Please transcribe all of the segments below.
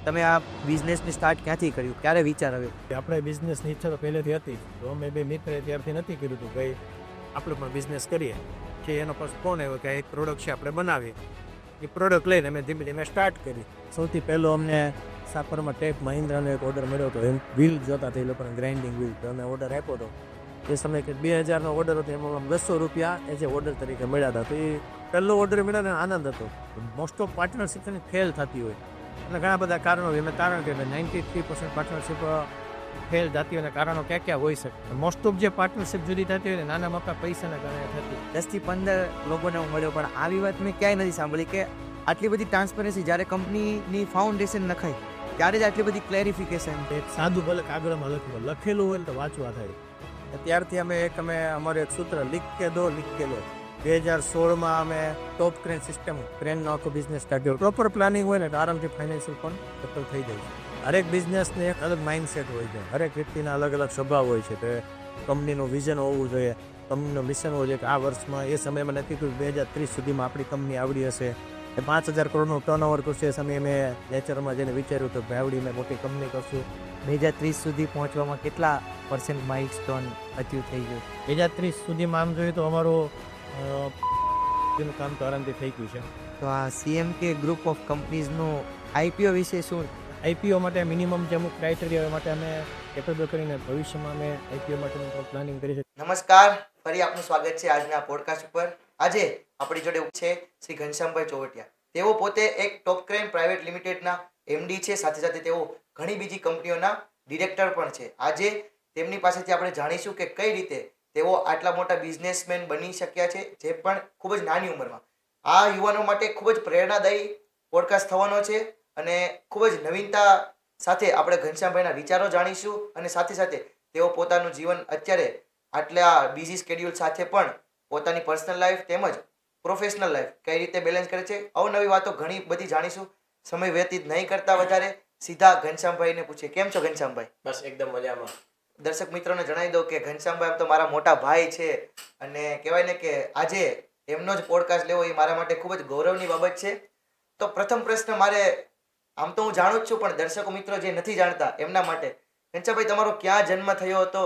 તમે આ બિઝનેસને સ્ટાર્ટ ક્યાંથી કર્યું, ક્યારે વિચાર આવ્યો? આપણે બિઝનેસની ઈચ્છા તો પહેલેથી હતી, તો અમે બે મિત્રએ ત્યારથી નક્કી કર્યું હતું કે આપણે પણ બિઝનેસ કરીએ. કે એનો પછી ફોન આવ્યો કે એક પ્રોડક્ટ છે આપણે બનાવીએ. એ પ્રોડક્ટ લઈને અમે ધીમે ધીમે સ્ટાર્ટ કરી. સૌથી પહેલો અમને સાપરમાં ટેક મહિન્દ્રાનો એક ઓર્ડર મળ્યો હતો. એમ વ્હીલ જોતા હતા એ લોકોને, ગ્રાઇન્ડિંગ વ્હીલ. તો અમે ઓર્ડર આપ્યો હતો. એ સમયે કે 2000નો ઓર્ડર હતો, એમાં 200 રૂપિયા એઝ એ ઓર્ડર તરીકે મળ્યા હતા. તો એ પહેલો ઓર્ડર મળ્યો ને આનંદ હતો. મોસ્ટ ઓફ પાર્ટનરશિપ ફેલ થતી હોય અને ઘણા બધા કારણો એમાં કારણ કે 93% પાર્ટનરશિપ ફેલ થતી હોય. કારણો ક્યાં ક્યાં હોઈ શકે? મોસ્ટ ઓફ જે પાર્ટનરશિપ જુદી થતી હોય ને નાના મોટા પૈસાના કારણે થતી. 10 થી 15 લોકોને હું મળ્યો, પણ આવી વાત મેં ક્યાંય નથી સાંભળી કે આટલી બધી ટ્રાન્સપરન્સી જ્યારે કંપનીની ફાઉન્ડેશન નખાય ત્યારે જ આટલી બધી ક્લેરિફિકેશન. એક સાદું ભલે કાગળમાં લખેલું હોય ને તો વાંચવા થાય. ત્યારથી અમે અમારું એક સૂત્ર લીખ કે દો 2016માં અમે ટોપ ક્રેન સિસ્ટમ ક્રેનનો આખો બિઝનેસ સ્ટાર્ટ કર્યો. પ્રોપર પ્લાનિંગ હોય ને તો આરામથી ફાઇનાન્શિયલ પણ સફળ થઈ જાય છે. હરેક બિઝનેસને એક અલગ માઇન્ડસેટ હોય છે, હરેક વ્યક્તિના અલગ અલગ સ્વભાવ હોય છે. તો કંપનીનું વિઝન હોવું જોઈએ, કંપનીનું મિશન હોવું જોઈએ કે આ વર્ષમાં, એ સમયમાં નથી કે 2030 સુધીમાં આપણી કંપની આવડી હશે, એ 5000 કરોડનું ટર્નઓવર કરશે. એ સમયે મેં નેચરમાં જઈને વિચાર્યું હતું કે આવડી મેં મોટી કંપની કરશું. 2030 સુધી પહોંચવામાં કેટલા % માઇલસ્ટોન અચીવ થઈ ગયું? 2030 સુધીમાં આમ જોઈએ તો અમારું એનું કામ તો આરામથી થઈ ગયું છે. તો આ CMK ગ્રુપ ઓફ કંપનીઝનું IPO વિશે શું? IPO માટે મિનિમમ જે અમુક ક્રાઇટેરિયા માટે અમે કેપેબલ કરીને ભવિષ્યમાં અમે IPO માટેનું પ્લાનિંગ કરી શકીએ. નમસ્કાર, ફરી આપનું સ્વાગત છે આજના પોડકાસ્ટ ઉપર. આજે આપણી જોડે છે શ્રી ઘનશ્યામભાઈ ચોવટિયા. તેઓ પોતે એક ટોપ ક્રેન પ્રાઇવેટ લિમિટેડના MD છે, સાથે સાથે તેઓ ઘણી બીજી કંપનીઓના ડિરેક્ટર પણ છે. આજે તેમની પાસેથી આપણે જાણીશું કે કઈ રીતે તેઓ આટલા મોટા બિઝનેસમેન બની શક્યા છે, જે પણ ખૂબ જ નાની ઉંમરમાં. આ યુવાનો માટે ખૂબ જ પ્રેરણાદાયી પોડકાસ્ટ થવાનો છે અને ખૂબ જ નવીનતા સાથે આપણે ઘનશ્યામભાઈના વિચારો જાણીશું અને સાથે સાથે તેઓ પોતાનું જીવન અત્યારે આટલા બિઝી સ્કેડ્યુલ સાથે પણ પોતાની પર્સનલ લાઈફ તેમજ પ્રોફેશનલ લાઈફ કઈ રીતે બેલેન્સ કરે છે, અવનવી વાતો ઘણી બધી જાણીશું. સમય વ્યતીત નહીં કરતા વધારે સીધા ઘનશ્યામભાઈને પૂછીએ. કેમ છો ઘનશ્યામભાઈ? બસ એકદમ મજામાં. દર્શક મિત્રોને જણાવી દઉં કે ઘનશ્યામભાઈ તો મારા મોટા ભાઈ છે અને કહેવાય ને કે આજે એમનો જ પોડકાસ્ટ લેવો એ મારા માટે ખૂબ જ ગૌરવની બાબત છે. તો પ્રથમ પ્રશ્ન મારે, આમ તો હું જાણું જ છું પણ દર્શકો મિત્રો જે નથી જાણતા એમના માટે, ઘનશ્યામભાઈ તમારો ક્યાં જન્મ થયો હતો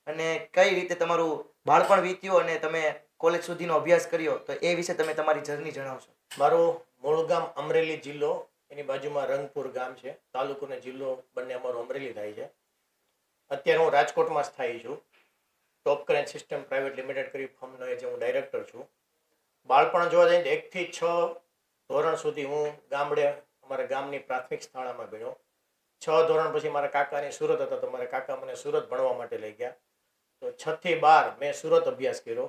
અને કઈ રીતે તમારું બાળપણ વીત્યું અને તમે કોલેજ સુધીનો અભ્યાસ કર્યો, તો એ વિશે તમે તમારી જર્ની જણાવશો. મારું મૂળ ગામ અમરેલી જિલ્લો, એની બાજુમાં રંગપુર ગામ છે. તાલુકો અને જિલ્લો બંને અમારું અમરેલી થાય છે. અત્યારે હું રાજકોટમાં સ્થાયી છું. ટોપ ક્રેન સિસ્ટમ પ્રાઇવેટ લિમિટેડ કરી ફર્મનો જે હું ડાયરેક્ટર છું. બાળપણ જોવા જઈએ તો 1 થી 6 ધોરણ સુધી હું ગામડે અમારા ગામની પ્રાથમિક શાળામાં ભણ્યો. 6 ધોરણ પછી મારા કાકાની સુરત હતા, તો મારા કાકા મને સુરત ભણવા માટે લઈ ગયા. તો 6 થી 12 મેં સુરત અભ્યાસ કર્યો.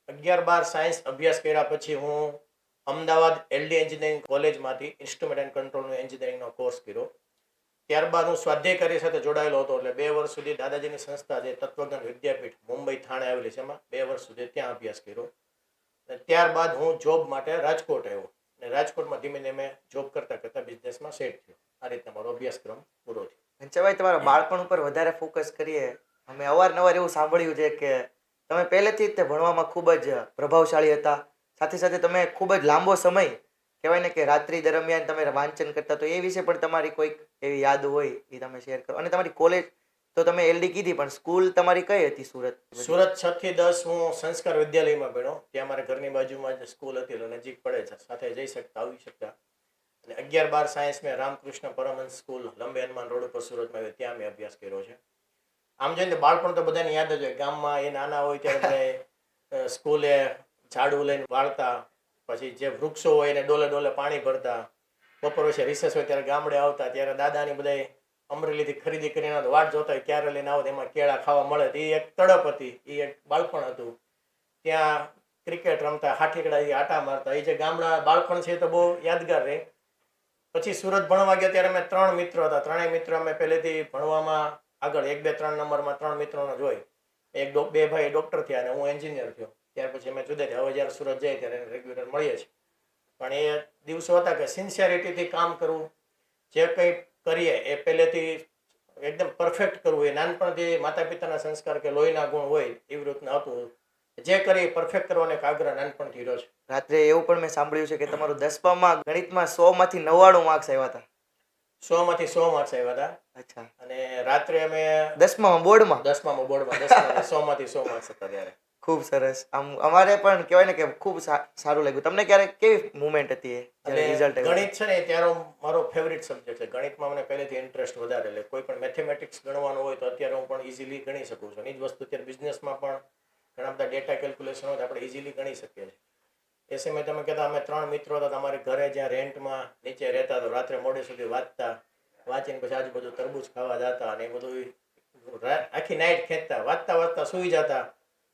11-12 સાયન્સ અભ્યાસ કર્યા પછી હું અમદાવાદ LD એન્જિનિયરિંગ કોલેજમાંથી ઇન્સ્ટ્રુમેન્ટ એન્ડ કંટ્રોલનો એન્જિનિયરિંગનો કોર્સ કર્યો. ત્યારબાદ હું સ્વાધ્યાય કાર્ય સાથે જોડાયેલો હતો. એટલે 2 વર્ષ સુધી દાદાજીની સંસ્થા જે તત્વજ્ઞાન વિદ્યાપીઠ મુંબઈ થાણે આવેલી છે, એમાં 2 વર્ષ સુધી ત્યાં અભ્યાસ કર્યો. અને ત્યારબાદ હું જોબ માટે રાજકોટ આવ્યો અને રાજકોટમાં ધીમે ધીમે જોબ કરતાં કરતાં બિઝનેસમાં સેટ થયો. આ રીતે મારો અભ્યાસક્રમ પૂરો થયો. ઘનશ્યામભાઈ, તમારા બાળપણ ઉપર વધારે ફોકસ કરીએ. અમે અવારનવાર એવું સાંભળ્યું છે કે તમે પહેલેથી જ તે ભણવામાં ખૂબ જ પ્રભાવશાળી હતા, સાથે સાથે તમે ખૂબ જ લાંબો સમય કહેવાય ને કે રાત્રિ દરમિયાન તમે વાંચન કરતા. તો એ વિશે પણ તમારી કોઈક એવી યાદ હોય એ તમે શેર કરો. અને તમારી કોલેજ તો તમે LD કીધી, પણ સ્કૂલ તમારી કઈ હતી? સુરત. 6 થી 10 હું સંસ્કાર વિદ્યાલયમાં ભણ્યો. ત્યાં મારા ઘરની બાજુમાં જ સ્કૂલ હતી, એટલે નજીક પડે છે, સાથે જઈ શકતા આવી શકતા. અને 11-12 સાયન્સ મેં રામકૃષ્ણ પરમહંસ સ્કૂલ લંબે હનુમાન રોડ ઉપર સુરતમાં આવ્યો, ત્યાં મેં અભ્યાસ કર્યો છે. આમ જોઈને બાળપણ તો બધાને યાદ જ હોય. ગામમાં એ નાના હોય ત્યારે સ્કૂલે ઝાડુ લઈને વાળતા, પછી જે વૃક્ષો હોય એને ડોલે ડોલે પાણી ભરતા. બપોર પછી રિસેસ હોય ત્યારે ગામડે આવતા, ત્યારે દાદાની બધા અમરેલીથી ખરીદી કરીને વાટ જોતા હોય ક્યારે લઈને આવો, એમાં કેળા ખાવા મળે. એ એક તડપ હતી, એ એક બાળપણ હતું. ત્યાં ક્રિકેટ રમતા, હાથીકડા આટા મારતા. એ જે ગામડા બાળપણ છે તો બહુ યાદગાર રહે. પછી સુરત ભણવા ગયા ત્યારે અમે 3 મિત્રો હતા. 3 મિત્રો અમે પહેલેથી ભણવામાં આગળ 1, 2, 3 નંબરમાં 3 મિત્રોને જોઈ. 2 ભાઈ ડૉક્ટર થયા અને હું એન્જિનિયર થયો. ત્યાર પછી અમે જુદા થયા. હવે જ્યારે સુરત જાય ત્યારે રેગ્યુલર મળીએ છીએ. પણ એ દિવસો હતા કે સિન્સિયરિટીથી કામ કરવું, જે કંઈ કરીએ એ પહેલેથી એકદમ પરફેક્ટ કરવું. એ નાનપણથી માતા પિતાના સંસ્કાર કે લોહીના ગુણ હોય એવી રીતના હતું. જે કરી પરફેક્ટ કરવાનો એક આગ્રહ નાનપણથી રહ્યો છે. રાત્રે એવું પણ મેં સાંભળ્યું છે કે તમારું 10માં ગણિતમાં 100 માંથી 99 માર્ક્સ આવ્યા હતા. 100 માંથી 100 માર્ક્સ આવ્યા હતા. અચ્છા, અને રાત્રે અમે 10માં બોર્ડમાં? 10માં બોર્ડમાં 10 માંથી 100 માર્ક્સ હતા ત્યારે. ખૂબ સરસ. આમ અમારે પણ કહેવાય ને કે ખૂબ સારું લાગ્યું. તમને ક્યારેક કેવી મુમેન્ટ હતી એ અને જ્યારે રિઝલ્ટ આવ્યું? ગણિત છે ને ત્યારે મારો ફેવરિટ સબ્જેક્ટ છે. ગણિતમાં મને પહેલેથી ઇન્ટરેસ્ટ વધારે, એટલે કોઈ પણ મેથેમેટિક્સ ગણવાનું હોય તો અત્યારે હું પણ ઇઝીલી ગણી શકું છું. એ જ વસ્તુ અત્યારે બિઝનેસમાં પણ ઘણા બધા ડેટા કેલ્ક્યુલેશન હોય તો આપણે ઇઝીલી ગણી શકીએ છીએ. એ સમયે તમે કહેતા અમે 3 મિત્રો હતા, અમારે ઘરે જ્યાં રેન્ટમાં નીચે રહેતા, તો રાત્રે મોડે સુધી વાંચતા, વાંચીને પછી આજુબાજુ તરબૂચ ખાવા જતા અને એ બધું આખી નાઈટ ખેંચતા, વાંચતા વાંચતા સૂઈ જતા.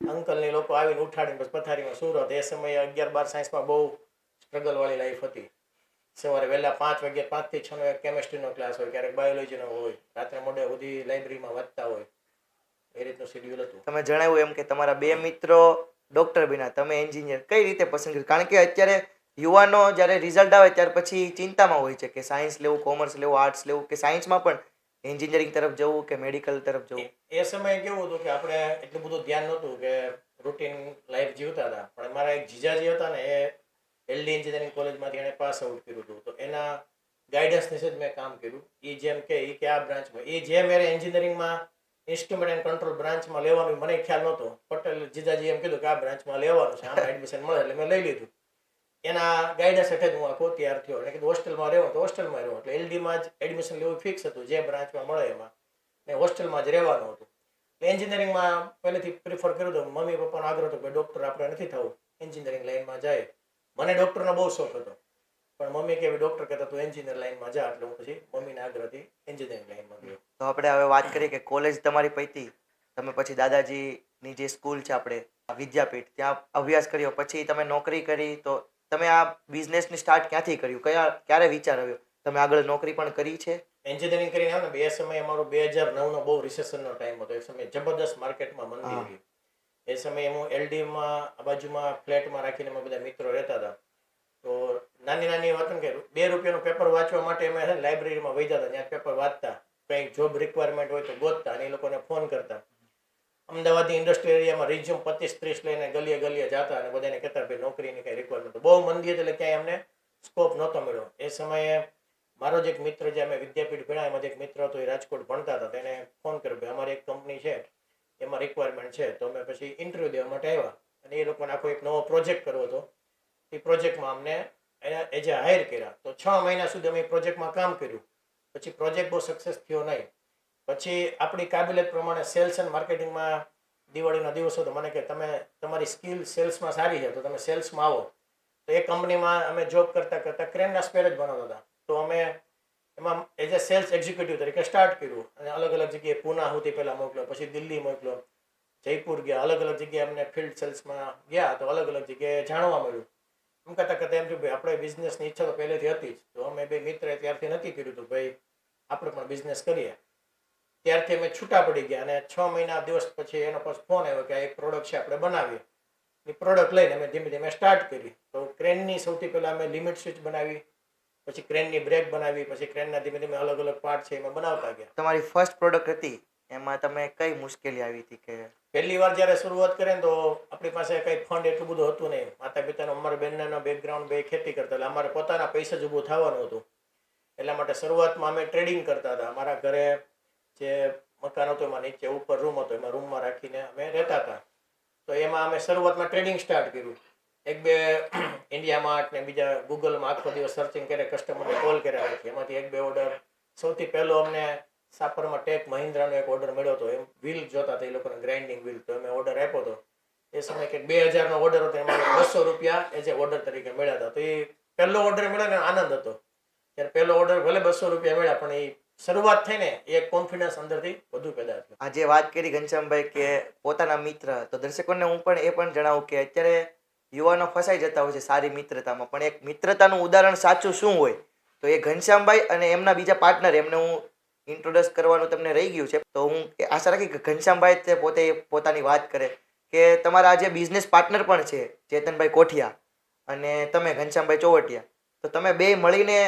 અંકલની લોકો આવીને ઉઠાડીને પછી પથારીમાં સુરત. એ સમયે 11-12 સાયન્સમાં બહુ સ્ટ્રગલ વાળી લાઈફ હતી. સવારે વહેલા 5 વાગ્યા 5 થી 6 નો એક કેમેસ્ટ્રીનો ક્લાસ હોય, ક્યારેક બાયોલોજીનો હોય, રાત્રે મોડે સુધી લાઇબ્રેરીમાં વાંચતા હોય. એ રીતનું શેડ્યુલ હતું. તમે જણાવ્યું એમ કે તમારા 2 મિત્રો ડોક્ટર બન્યા, તમે એન્જિનિયર. કઈ રીતે પસંદ કર્યું? કારણ કે અત્યારે યુવાનો જ્યારે રિઝલ્ટ આવે ત્યાર પછી ચિંતામાં હોય છે કે સાયન્સ લેવું, કોમર્સ લેવું, આર્ટ્સ લેવું, કે સાયન્સમાં પણ એન્જિનિયરિંગ તરફ જવું કે મેડિકલ તરફ જવું. એ સમયે કેવું હતું કે આપણે એટલું બધું ધ્યાન નહોતું, કે રૂટીન લાઈફ જીવતા હતા. પણ મારા એક જીજાજી હતા ને, એ એલડી એન્જિનિયરિંગ કોલેજમાંથી એને પાસ આઉટ કર્યું હતું. તો એના ગાઈડન્સ નીચે જ મેં કામ કર્યું. એ જેમ કે આ બ્રાન્ચમાં, એ જે મેરે એન્જિનિયરિંગમાં ઇન્સ્ટ્રુમેન્ટ એન્ડ કંટ્રોલ બ્રાન્ચમાં લેવાનું મને ખ્યાલ નહોતો. પટેલ જીજાજી એમ કીધું કે આ બ્રાન્ચમાં લેવાનું છે, આમાં એડમિશન મળે, એટલે મેં લઈ લીધું. એના ગાઈડન્સ હેઠળ હું આખો તૈયાર થયો. એટલે કીધું હોસ્ટેલમાં રહેવું તો હોસ્ટેલમાં રહેવું. એટલે એલડીમાં જ એડમિશન લેવું ફિક્સ હતું, જે બ્રાન્ચમાં મળે એમાં. ને હોસ્ટેલમાં જ રહેવાનું હતું. એન્જિનિયરિંગમાં પહેલેથી પ્રિફર કર્યું હતું. મમ્મી પપ્પાનો આગ્રહ હતો કે ડૉક્ટર આપણે નથી થવું, એન્જિનિયરિંગ લાઈનમાં જાય. મને ડૉક્ટરનો બહુ શોખ હતો, પણ મમ્મી કે ડૉક્ટર કહેતા તું એન્જિનિયર લાઈનમાં જા. એટલે હું પછી મમ્મીના આગ્રહથી એન્જિનિયરિંગ લાઈનમાં ગયો. તો આપણે હવે વાત કરીએ કે કોલેજ તમારી પતી, તમે પછી દાદાજીની જે સ્કૂલ છે આપણે વિદ્યાપીઠ, ત્યાં અભ્યાસ કર્યો, પછી તમે નોકરી કરી. તો તમે આ બિઝનેસની સ્ટાર્ટ ક્યાંથી કર્યું? ક્યારે વિચાર આવ્યો? તમે આગળ નોકરી પણ કરી છે? એન્જિનિયરિંગ કરીને આવ્યો ને, એ સમયે અમારો 2009નો બહુ રિસેશનનો ટાઈમ હતો. એ સમયે જબરદસ્ત માર્કેટમાં મંદી હતી. એ સમયે હું એલડીમાં આ બાજુમાં ફ્લેટમાં રાખીને અમે બધા મિત્રો રહેતા હતા. તો નાની નાની વાત કે 2 રૂપિયાનું પેપર વાંચવા માટે અમે છે ને લાઇબ્રેરીમાં વહી જતા, ત્યાં પેપર વાંચતા. કંઈક જોબ રિક્વાયરમેન્ટ હોય તો ગોતતા અને એ લોકોને ફોન કરતા. અમદાવાદની ઇન્ડસ્ટ્રી એરિયામાં રિઝ્યુમ 25-30 લઈને ગલીએ ગલીએ જતા અને બધાને કહેતા ભાઈ નોકરીની કંઈ રિક્વાયરમેન્ટ. બહુ મંદી હતી, એટલે ક્યાંય અમને સ્કોપ નહોતો મળ્યો. એ સમયે મારો જ એક મિત્ર, જે અમે વિદ્યાપીઠ ભણ્યા એમાંથી એક મિત્ર હતો, એ રાજકોટ ભણતા હતા. તેને ફોન કર્યો ભાઈ અમારી એક કંપની છે, એમાં રિક્વાયરમેન્ટ છે. તો અમે પછી ઇન્ટરવ્યૂ દેવા માટે આવ્યા અને એ લોકોને આખો એક નવો પ્રોજેક્ટ કરવો હતો. એ પ્રોજેક્ટમાં અમને એઝ એ હાયર કર્યા. તો 6 મહિના સુધી અમે એ પ્રોજેક્ટમાં કામ કર્યું. પછી પ્રોજેક્ટ બહુ સક્સેસ થયો નહીં. પછી આપણી કાબિલિયત પ્રમાણે સેલ્સ એન્ડ માર્કેટિંગમાં દિવાળીના દિવસો તો મને કે તમે તમારી સ્કિલ સેલ્સમાં સારી છે તો તમે સેલ્સમાં આવો. તો એ કંપનીમાં અમે જોબ કરતાં કરતાં ક્રેનના સ્પેર જ બનાવતા હતા. તો અમે એમાં એઝ એ સેલ્સ એક્ઝિક્યુટિવ તરીકે સ્ટાર્ટ કર્યું અને અલગ અલગ જગ્યાએ પૂના સુધી પહેલાં મોકલ્યો, પછી દિલ્હી મોકલ્યો, જયપુર ગયા, અલગ અલગ જગ્યાએ અમને ફિલ્ડ સેલ્સમાં ગયા. તો અલગ અલગ જગ્યાએ જાણવા મળ્યું. એમ કરતાં કરતાં એમ થયું ભાઈ આપણે બિઝનેસની ઈચ્છા તો પહેલેથી હતી જ. તો અમે 2 મિત્રએ ત્યારથી નક્કી કર્યું હતું ભાઈ આપણે પણ બિઝનેસ કરીએ. ત્યારથી અમે છૂટા પડી ગયા અને 6 મહિના દિવસ પછી એનો પછી ફોન આવ્યો કે આ એક પ્રોડક્ટ છે, આપણે બનાવીએ. એ પ્રોડક્ટ લઈને અમે ધીમે ધીમે સ્ટાર્ટ કરી. તો ક્રેનની સૌથી પહેલાં અમે લિમિટ સ્વિચ બનાવી, પછી ક્રેનની બ્રેક બનાવી, પછી ક્રેનના ધીમે ધીમે અલગ અલગ પાર્ટ છે એમાં બનાવતા ગયા. તમારી ફર્સ્ટ પ્રોડક્ટ હતી, એમાં તમે કઈ મુશ્કેલી આવી હતી? કે પહેલી વાર જ્યારે શરૂઆત કરીએ ને તો આપણી પાસે કંઈ ફંડ એટલું બધું હતું નહીં. માતા પિતાનો, અમારા બેનના બેકગ્રાઉન્ડ બે ખેતી કરતા, એટલે અમારે પોતાના પૈસા જ ઊભું થવાનું હતું. એટલા માટે શરૂઆતમાં અમે ટ્રેડિંગ કરતા હતા. અમારા ઘરે જે મકાન હતું એમાં નીચે ઉપર રૂમ હતો, એમાં રૂમમાં રાખીને અમે રહેતા હતા. તો એમાં અમે શરૂઆતમાં ટ્રેડિંગ સ્ટાર્ટ કર્યું. 1-2 ઇન્ડિયા માર્ટ ને બીજા ગૂગલમાં આખો દિવસ સર્ચિંગ કરે, કસ્ટમરને કોલ કર્યા રાખી. એમાંથી 1-2 ઓર્ડર. સૌથી પહેલો અમને સાપરમાં ટેક મહિન્દ્રાનો એક ઓર્ડર મળ્યો હતો. એમ વ્હીલ જોતા હતા એ લોકોને, ગ્રાઇન્ડિંગ વ્હીલ. તો અમે ઓર્ડર આપ્યો હતો. એ સમયે કંઈક 2000નો ઓર્ડર હતો, એમાં 200 રૂપિયા એઝ એ ઓર્ડર તરીકે મળ્યા હતા. તો એ પહેલો ઓર્ડર મળ્યો ને આનંદ હતો. ત્યારે પહેલો ઓર્ડર ભલે 200 રૂપિયા મળ્યા, પણ એ શરૂઆત થઈને એ કોન્ફિડન્સ અંદરથી વધુ પેદા થયો. આજે વાત કરી ઘનશ્યામભાઈ કે પોતાના મિત્ર, તો દર્શકોને હું પણ એ પણ જણાવું કે અત્યારે યુવાનો ફસાઈ જતા હોય છે સારી મિત્રતામાં, પણ એક મિત્રતાનું ઉદાહરણ સાચું શું હોય તો એ ઘનશ્યામભાઈ અને એમના બીજા પાર્ટનર, એમને હું ઇન્ટ્રોડ્યુસ કરવાનું તમને રહી ગયું છે. તો હું આશા રાખી કે ઘનશ્યામભાઈ તે પોતે પોતાની વાત કરે કે તમારા આજે બિઝનેસ પાર્ટનર પણ છે ચેતનભાઈ કોઠિયા અને તમે ઘનશ્યામભાઈ ચોવટિયા, તો તમે બે મળીને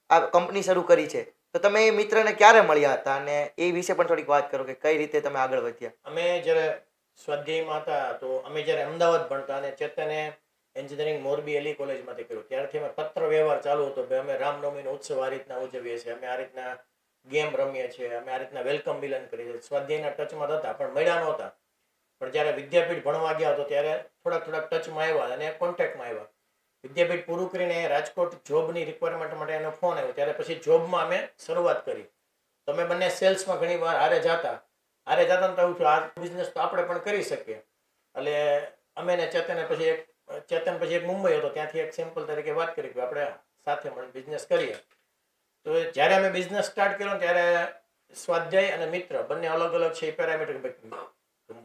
આ કંપની શરૂ કરી છે. તો તમે એ મિત્રને ક્યારે મળ્યા હતા અને એ વિશે પણ થોડીક વાત કરો કે કઈ રીતે તમે આગળ વધ્યા? અમે જ્યારે સ્વાધ્યાયમાં હતા તો અમે જ્યારે અમદાવાદ ભણતા અને ચેતને એન્જિનિયરિંગ મોરબી એલી કોલેજમાંથી કર્યું. ત્યારથી અમે પત્ર વ્યવહાર ચાલુ હતો. ભાઈ અમે રામનવમીનો ઉત્સવ આ રીતના ઉજવીએ છીએ, અમે આ રીતના ગેમ રમીએ છીએ, અમે આ રીતના વેલકમ મિલન કરીએ છીએ. સ્વાધ્યાયના ટચમાં હતા પણ મળ્યા નહોતા. પણ જ્યારે વિદ્યાપીઠ ભણવા ગયા હતો ત્યારે થોડાક ટચમાં આવ્યા અને કોન્ટેક્ટમાં આવ્યા. વિદ્યાપીઠ પૂરું કરીને રાજકોટ જોબની રિક્વાયરમેન્ટ માટે એનો ફોન આવ્યો. ત્યારે પછી જોબમાં અમે શરૂઆત કરી. તમે બંને સેલ્સમાં ઘણી વાર હારે જતા ને તો એવું આ બિઝનેસ તો આપણે પણ કરી શકીએ. એટલે અમે ને ચેતન પછી એક મુંબઈ હતો, ત્યાંથી એક સેમ્પલ તરીકે વાત કરી કે આપણે સાથે મળીને બિઝનેસ કરીએ. તો જ્યારે અમે બિઝનેસ સ્ટાર્ટ કર્યો ત્યારે સ્વાધ્યાય અને મિત્ર બંને અલગ અલગ છે. એ પેરામીટર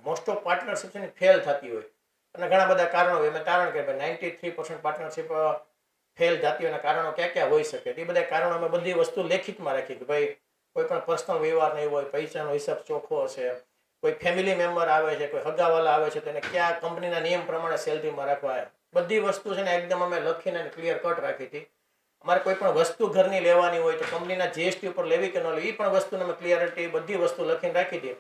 મોસ્ટ ઓફ પાર્ટનરશિપ છે ને ફેલ થતી હોય અને ઘણા બધા કારણો હોય. મેં તારણ કે 93% પાર્ટનરશિપ ફેલ થતી હોય. કારણો ક્યાં હોઈ શકે એ બધા કારણો અમે બધી વસ્તુ લેખિતમાં રાખી કે ભાઈ કોઈ પણ પર્સનલ વ્યવહાર નહીં હોય, પૈસાનો હિસાબ ચોખ્ખો હશે, કોઈ ફેમિલી મેમ્બર આવે છે, કોઈ હગાવાલા આવે છે તો એને ક્યાં કંપનીના નિયમ પ્રમાણે સેલરીમાં રાખવા, બધી વસ્તુ છે ને એકદમ અમે લખીને ક્લિયર કટ રાખી હતી. અમારે કોઈ પણ વસ્તુ ઘરની લેવાની હોય તો કંપનીના જીએસટી ઉપર લેવી કે ન લેવી એ પણ વસ્તુને અમે ક્લિયરિટી બધી વસ્તુ લખીને રાખી હતી.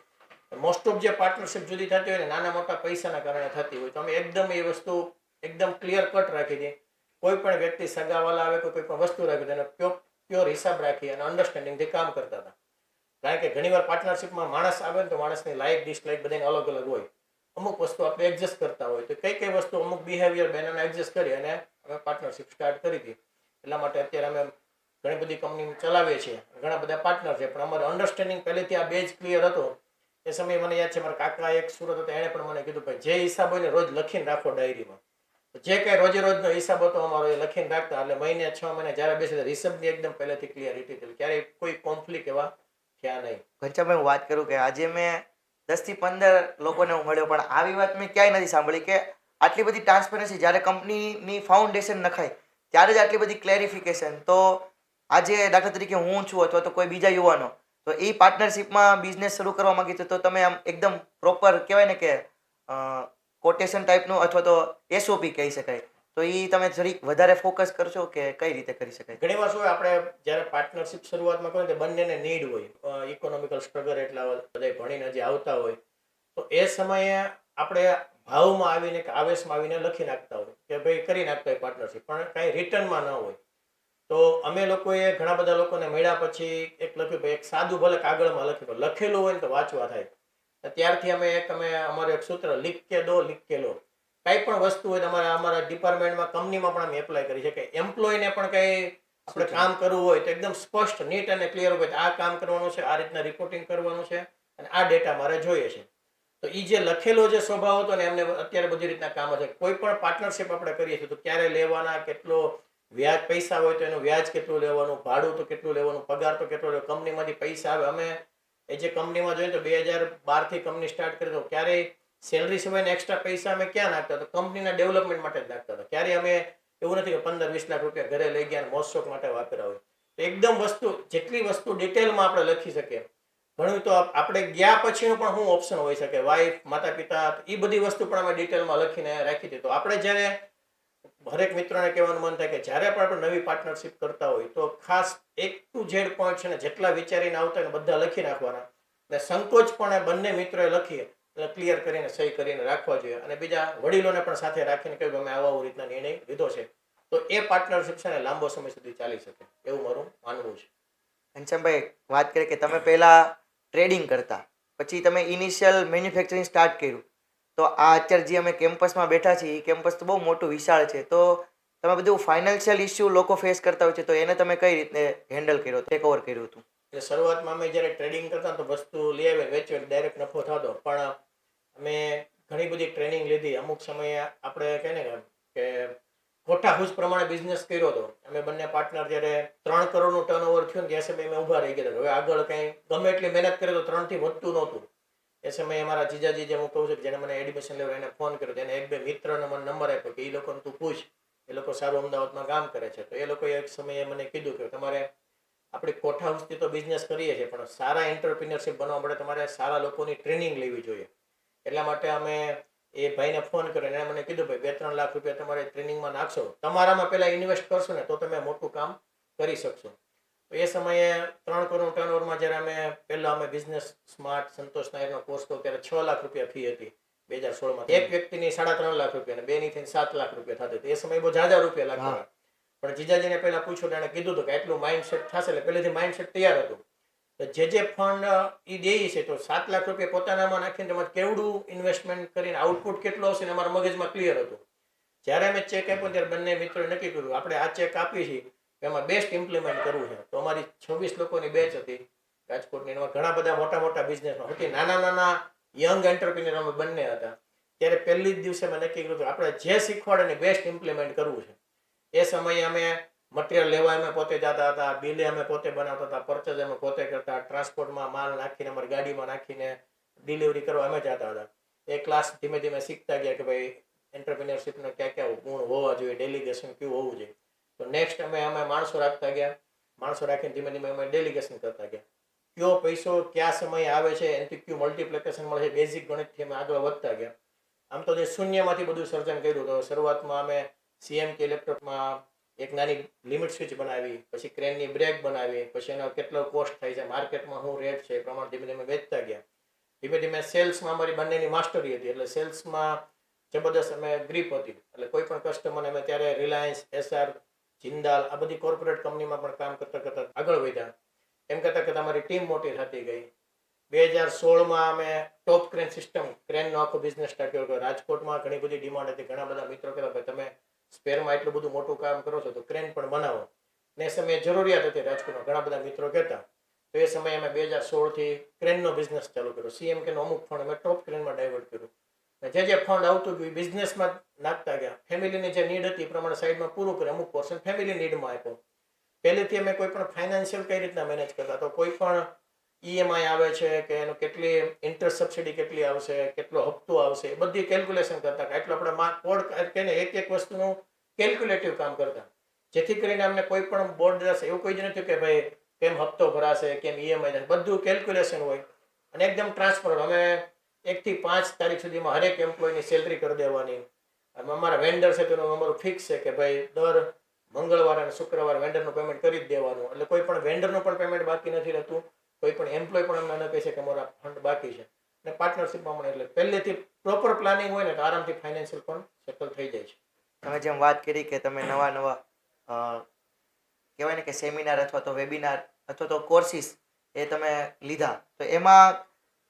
મોસ્ટ ઓફ જે પાર્ટનરશિપ જુદી થતી હોય ને નાના મોટા પૈસાના કારણે થતી હોય તો અમે એકદમ એ વસ્તુ એકદમ ક્લિયર કટ રાખી હતી. કોઈ પણ વ્યક્તિ સગાવાલા આવે કોઈ પણ વસ્તુ રાખી તેને પ્યોર હિસાબ રાખી અને અન્ડરસ્ટેન્ડિંગથી કામ કરતા હતા. કારણ કે ઘણીવાર પાર્ટનરશિપમાં માણસ આવે ને તો માણસની લાઈક ડિસલાઈક બધાને અલગ અલગ હોય. અમુક વસ્તુ આપણે એડજસ્ટ કરતા હોય તો કઈ વસ્તુ અમુક બિહેવિયર બેનોને એડજસ્ટ કરી અને અમે પાર્ટનરશિપ સ્ટાર્ટ કરી હતી. એટલા માટે અત્યારે અમે ઘણી બધી કંપની ચલાવીએ છીએ, ઘણા બધા પાર્ટનર છે, પણ અમારું અન્ડરસ્ટેન્ડિંગ પહેલેથી આ બેઝ ક્લિયર હતો. એ સમયે મને યાદ છે મારા કાકા એક સુરત હતા, એણે પણ મને કીધું ભાઈ જે હિસાબ હોય ને રોજ લખીને રાખો ડાયરીમાં. જે કઈ રોજે રોજનો હિસાબ હતો અમારો એ લખીને રાખતા. એટલે મહિને 6 મહિને જ્યારે બેસે રિસર્ચની એકદમ પહેલેથી ક્લિયરિટી હતી. ક્યારેય કોઈ કોન્ફ્લિક્ટ એવા થયા નહીં. ઘનશ્યામભાઈ, હું વાત કરું કે આજે મેં 10 થી 15 લોકોને હું મળ્યો પણ આવી વાત મેં ક્યાંય નથી સાંભળી કે આટલી બધી ટ્રાન્સપરન્સી જ્યારે કંપનીની ફાઉન્ડેશન નખાય ત્યારે જ આટલી બધી ક્લેરિફિકેશન. તો આજે દાખલા તરીકે હું છું અથવા તો કોઈ બીજા યુવાનો તો એ પાર્ટનરશિપમાં બિઝનેસ શરૂ કરવા માંગી તો તમે આમ એકદમ પ્રોપર કહેવાય ને કે કોટેશન ટાઈપનું અથવા તો એસઓપી કહી શકાય તો એ તમે જરીક વધારે ફોકસ કરશો કે કઈ રીતે કરી શકાય? ઘણી વાર શું હોય આપણે જ્યારે પાર્ટનરશિપ શરૂઆતમાં કરીએ તો બંનેને નીડ હોય, ઇકોનોમિકલ સ્ટ્રગલ એટલા બધા ભણીને જે આવતા હોય તો એ સમયે આપણે ભાવમાં આવીને કે આવેશમાં આવીને લખી નાખતા હોય કે ભાઈ કરી નાખતા હોય પાર્ટનરશિપ, પણ કાંઈ રિટર્નમાં ન હોય. તો અમે લોકોએ ઘણા બધા લોકોને મળ્યા પછી એક લખ્યું ભાઈ એક સાદું ભલે કાગળમાં લખ્યું, લખેલું હોય ને તો વાંચવા થાય. ત્યારથી અમે અમારું એક સૂત્ર લીખ કે લો. કઈ પણ વસ્તુ હોય તમારે અમારા ડિપાર્ટમેન્ટમાં કંપનીમાં પણ અમે એપ્લાય કરી છે કે એમ્પ્લોયને પણ કઈ આપણે કામ કરવું હોય તો એકદમ સ્પષ્ટ નીટ અને ક્લિયર હોય આ કામ કરવાનું છે, આ રીતના રિપોર્ટિંગ કરવાનું છે અને આ ડેટા મારે જોઈએ છે. તો એ જે લખેલો જે સ્વભાવ હતો ને એમને અત્યારે બધી રીતના કામ છે. કોઈ પણ પાર્ટનરશિપ આપણે કરીએ છીએ તો ક્યારે લેવાના, કેટલો વ્યાજ પૈસા હોય તો એનું વ્યાજ કેટલું લેવાનું, ભાડું તો કેટલું લેવાનું, પગાર તો કેટલો લેવાનો, કંપનીમાંથી પૈસા આવે. અમે એ જે કંપનીમાં જોઈએ તો 2012 થી કંપની સ્ટાર્ટ કરી તો ક્યારેય સેલરી સિવાયના એક્સ્ટ્રા પૈસા અમે ક્યાં નાખતા હતા? કંપનીના ડેવલપમેન્ટ માટે જ નાખતા હતા. ક્યારેય અમે એવું નથી કે 15-20 લાખ રૂપિયા ઘરે લઈ ગયા અને મોજશોખ માટે વાપર્યા હોય. તો એકદમ વસ્તુ જેટલી વસ્તુ ડિટેલમાં આપણે લખી શકીએ. ઘણું તો આપણે ગયા પછીનું પણ શું ઓપ્શન હોઈ શકે, વાઈફ, માતા પિતા, એ બધી વસ્તુ પણ અમે ડિટેલમાં લખીને રાખી હતી. તો આપણે જ્યારે હરેક મિત્રોને કહેવાનું મન થાય કે જ્યારે પણ આપણે નવી પાર્ટનરશિપ કરતા હોય તો ખાસ A to Z પોઈન્ટ છે ને જેટલા વિચારીને આવતા હોય ને બધા લખી નાખવાના. અને સંકોચ પણ બંને મિત્રોએ લખીએ એટલે ક્લિયર કરીને સહી કરીને રાખવા જોઈએ. અને બીજા વડીલોને પણ સાથે રાખીને કહ્યું અમે આવા રીતના નિર્ણય લીધો છે તો એ પાર્ટનરશિપ છે ને લાંબો સમય સુધી ચાલી શકે એવું મારું માનવું છે. ઘનશ્યામભાઈ, વાત કરીએ કે તમે પહેલા ટ્રેડિંગ કરતા, પછી તમે ઇનિશિયલ મેન્યુફેક્ચરિંગ સ્ટાર્ટ કર્યું, તો આ અત્યારે જે અમે કેમ્પસમાં બેઠા છીએ એ કેમ્પસ તો બહુ મોટું વિશાળ છે. તો તમે બધું ફાઇનાન્શિયલ ઇસ્યુ લોકો ફેસ કરતા હોય છે તો એને તમે કઈ રીતે હેન્ડલ કર્યો, ટેક ઓવર કર્યું હતું? એટલે શરૂઆતમાં અમે જ્યારે ટ્રેડિંગ કરતા તો વસ્તુ લઈ આવે વેચવે ડાયરેક્ટ નફો થતો, પણ અમે ઘણી બધી ટ્રેનિંગ લીધી. અમુક સમયે આપણે કહે ને કે ખોટા હુજ પ્રમાણે બિઝનેસ કર્યો હતો. અમે બંને પાર્ટનર જ્યારે 3 કરોડનું ટર્નઓવર થયું ને ત્યાં સમયે અમે ઊભા રહી ગયા. હવે આગળ કંઈ ગમે એટલી મહેનત કરે તો 3 થી વધતું નહોતું. એ સમયે અમારા જીજાજી જે હું કહું છું જેને મને એડમિશન લેવા એને ફોન કર્યો, એને 1-2 મિત્રને મને નંબર આપ્યો કે એ લોકોને તું પૂછ, એ લોકો સારું અમદાવાદમાં કામ કરે છે. તો એ લોકોએ એક સમયે મને કીધું કે તમારે આપણે કોઠા હાઉસથી તો બિઝનેસ કરીએ છીએ પણ સારા એન્ટરપ્રિન્યોરશિપ બનવા માટે તમારે સારા લોકોની ટ્રેનિંગ લેવી જોઈએ. એટલા માટે અમે એ ભાઈને ફોન કર્યો અને મને કીધું ભાઈ 2-3 લાખ રૂપિયા તમારે ટ્રેનિંગમાં નાખશો, તમારામાં પહેલાં ઇન્વેસ્ટ કરશો ને તો તમે મોટું કામ કરી શકશો. તો એ સમયે 3 કરોડ ટર્નઓવરમાં જ્યારે અમે બિઝનેસ સ્માર્ટ સંતોષ નાયરનો કોર્સ કર્યો ત્યારે 6 લાખ રૂપિયા ફી હતી. 2016માં એક વ્યક્તિની 3.5 લાખ રૂપિયા અને બેની થઈને 7 લાખ રૂપિયા થતી. એ સમયે બહુ ઝાઝા રૂપિયા લાગતા હતા. પણ જીજાજીને પહેલા પૂછ્યું તો એણે કીધું હતું કે આટલું માઇન્ડસેટ થશે, એટલે પહેલેથી માઇન્ડસેટ તૈયાર હતું. તો જે ફંડ એ દે છે તો 7 લાખ રૂપિયા પોતાનામાં નાખીને તમારે કેવડું ઇન્વેસ્ટમેન્ટ કરીને આઉટપુટ કેટલો હશે ને અમારા મગજમાં ક્લિયર હતું. જ્યારે અમે ચેક આપ્યો ત્યારે બંને મિત્રોએ નક્કી કર્યું આપણે આ ચેક આપીએ છીએ એમાં બેસ્ટ ઇમ્પ્લિમેન્ટ કરવું છે. તો અમારી 26 લોકોની બેચ હતી રાજકોટની. એમાં ઘણા બધા મોટા મોટા બિઝનેસમાં હતી, નાના નાના યંગ એન્ટરપ્રિન્યોર અમે બંને હતા. ત્યારે પહેલી જ દિવસે મેં નક્કી કર્યું આપણે જે શીખવાડે ને બેસ્ટ ઇમ્પ્લિમેન્ટ કરવું છે. એ સમયે અમે મટીરિયલ લેવા અમે પોતે જતા હતા, બિલે અમે પોતે બનાવતા હતા, પરચેઝ અમે પોતે કરતા, ટ્રાન્સપોર્ટમાં માલ નાખીને અમારી ગાડીમાં નાખીને ડિલિવરી કરવા અમે જતા હતા. એ ક્લાસ ધીમે ધીમે શીખતા ગયા કે ભાઈ એન્ટરપ્રિન્યોરશિપનો ક્યાં ક્યાં ગુણ હોવા જોઈએ, ડેલિગેશન કેવું હોવું જોઈએ. તો નેક્સ્ટ અમે માણસો રાખતા ગયા. માણસો રાખીને ધીમે ધીમે અમે ડેલિગેશન કરતા ગયા. કયો પૈસો કયા સમયે આવે છે એનાથી કયું મલ્ટિપ્લિકેશન મળે છે, બેઝિક ગણિતથી અમે આગળ વધતા ગયા. આમ તો જે શૂન્યમાંથી બધું સર્જન કર્યું. તો શરૂઆતમાં અમે CMK ઇલેક્ટ્રોનમાં એક નાની લિમિટ સ્વિચ બનાવી, પછી ક્રેનની બ્રેક બનાવી, પછી એનો કેટલો કોસ્ટ થાય છે, માર્કેટમાં શું રેટ છે એ પ્રમાણે ધીમે ધીમે વેચતા ગયા. ધીમે ધીમે સેલ્સમાં અમારી બંનેની માસ્ટરી હતી, એટલે સેલ્સમાં જબરદસ્ત અમે ગ્રીપ હતી. એટલે કોઈ પણ કસ્ટમરને અમે ત્યારે રિલાયન્સ, SR, જિંદાલ આ બધી કોર્પોરેટ કંપનીમાં પણ કામ કરતા કરતા આગળ વધ્યા. એમ કરતા કરતા અમારી ટીમ મોટી થતી ગઈ. 2016માં અમે ટોપ ક્રેન સિસ્ટમ, ક્રેનનો આખો બિઝનેસ સ્ટાર્ટ કર્યો. રાજકોટમાં ઘણી બધી ડિમાન્ડ હતી. ઘણા બધા મિત્રો કહેતા ભાઈ તમે સ્પેરમાં એટલું બધું મોટું કામ કરો છો તો ક્રેન પણ બનાવો. ને એ સમયે જરૂરિયાત હતી રાજકોટમાં, ઘણા બધા મિત્રો કહેતા. તો એ સમયે અમે 2016થી ક્રેનનો બિઝનેસ ચાલુ કર્યો. CMKનો અમુક ફંડ અમે ટોપ ક્રેનમાં ડાયવર્ટ કર્યું. જે ફંડ આવતું ગયું બિઝનેસમાં નાખતા ગયા. ફેમિલીની જે નીડ હતી એ પ્રમાણે સાઈડમાં પૂરું કરે, અમુક પોર્શન ફેમિલી નીડમાં આપ્યો. પહેલેથી અમે કોઈ પણ ફાઇનાન્શિયલ કઈ રીતના મેનેજ કરતા, તો કોઈ પણ EMI આવે છે કે એનું કેટલી ઇન્ટરેસ્ટ સબસિડી કેટલી આવશે, કેટલો હપ્તો આવશે, એ બધી કેલ્ક્યુલેશન કરતા. એટલું આપણે એક એક વસ્તુનું કેલ્ક્યુલેટિવ કામ કરતા, જેથી કરીને અમને કોઈ પણ બોર્ડ એવું કોઈ જ નથી કે ભાઈ કેમ હપ્તો ભરાશે, કેમ EMI થશે, બધું કેલ્ક્યુલેશન હોય અને એકદમ ટ્રાન્સપરન્ટ. અમે 1 થી 5 તારીખ સુધીમાં હરેક એમ્પ્લોયની સેલરી કરી દેવાની. અમારા વેન્ડર છે તેનું અમારું ફિક્સ છે કે ભાઈ દર મંગળવારે અને શુક્રવારે વેન્ડરનું પેમેન્ટ કરી જ દેવાનું. એટલે કોઈ પણ વેન્ડરનું પણ પેમેન્ટ બાકી નથી રહેતું, કોઈ પણ એમ્પ્લોય પણ અમને ન કહે છે કે અમારા ફંડ બાકી છે. અને પાર્ટનરશિપમાં પણ એટલે પહેલેથી પ્રોપર પ્લાનિંગ હોય ને તો આરામથી ફાઇનાન્શિયલ પણ સેટલ થઈ જાય છે. તમે જેમ વાત કરી કે તમે નવા નવા કહેવાય ને કે સેમિનાર અથવા તો વેબિનાર અથવા તો કોર્સિસ એ તમે લીધા, તો એમાં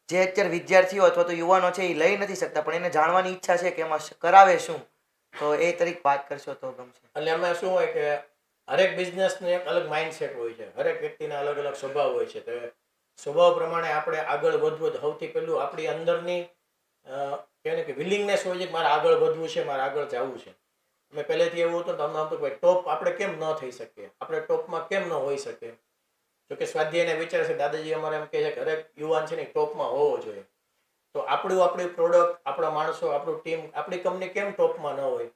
જે અત્યારે વિદ્યાર્થીઓ અથવા તો યુવાનો છે એ લઈ નથી શકતા પણ એને જાણવાની ઈચ્છા છે કે એમાં કરાવે શું, તો એ તરીકે વાત કરશો તો ગમશે. એટલે એમાં શું હોય કે હરેક બિઝનેસનું એક અલગ માઇન્ડસેટ હોય છે, હરેક વ્યક્તિના અલગ અલગ સ્વભાવ હોય છે. તો સ્વભાવ પ્રમાણે આપણે આગળ વધવું, સૌથી પહેલું આપણી અંદરની કહેવાય ને કે વિલિંગનેસ હોય છે કે મારે આગળ વધવું છે, મારે આગળ જવું છે. મેં પહેલેથી એવું હતું તો અમને આમ તો ભાઈ ટોપ આપણે કેમ ન થઈ શકીએ, આપણે ટોપમાં કેમ ન હોઈ શકીએ. જોકે સ્વાધ્યાયના વિચાર છે, દાદાજી અમારે એમ કહે છે કે હરેક યુવાન છે ને ટોપમાં હોવો જોઈએ. તો આપણી પ્રોડક્ટ, આપણા માણસો, આપણું ટીમ, આપણી કંપની કેમ ટોપમાં ન હોય,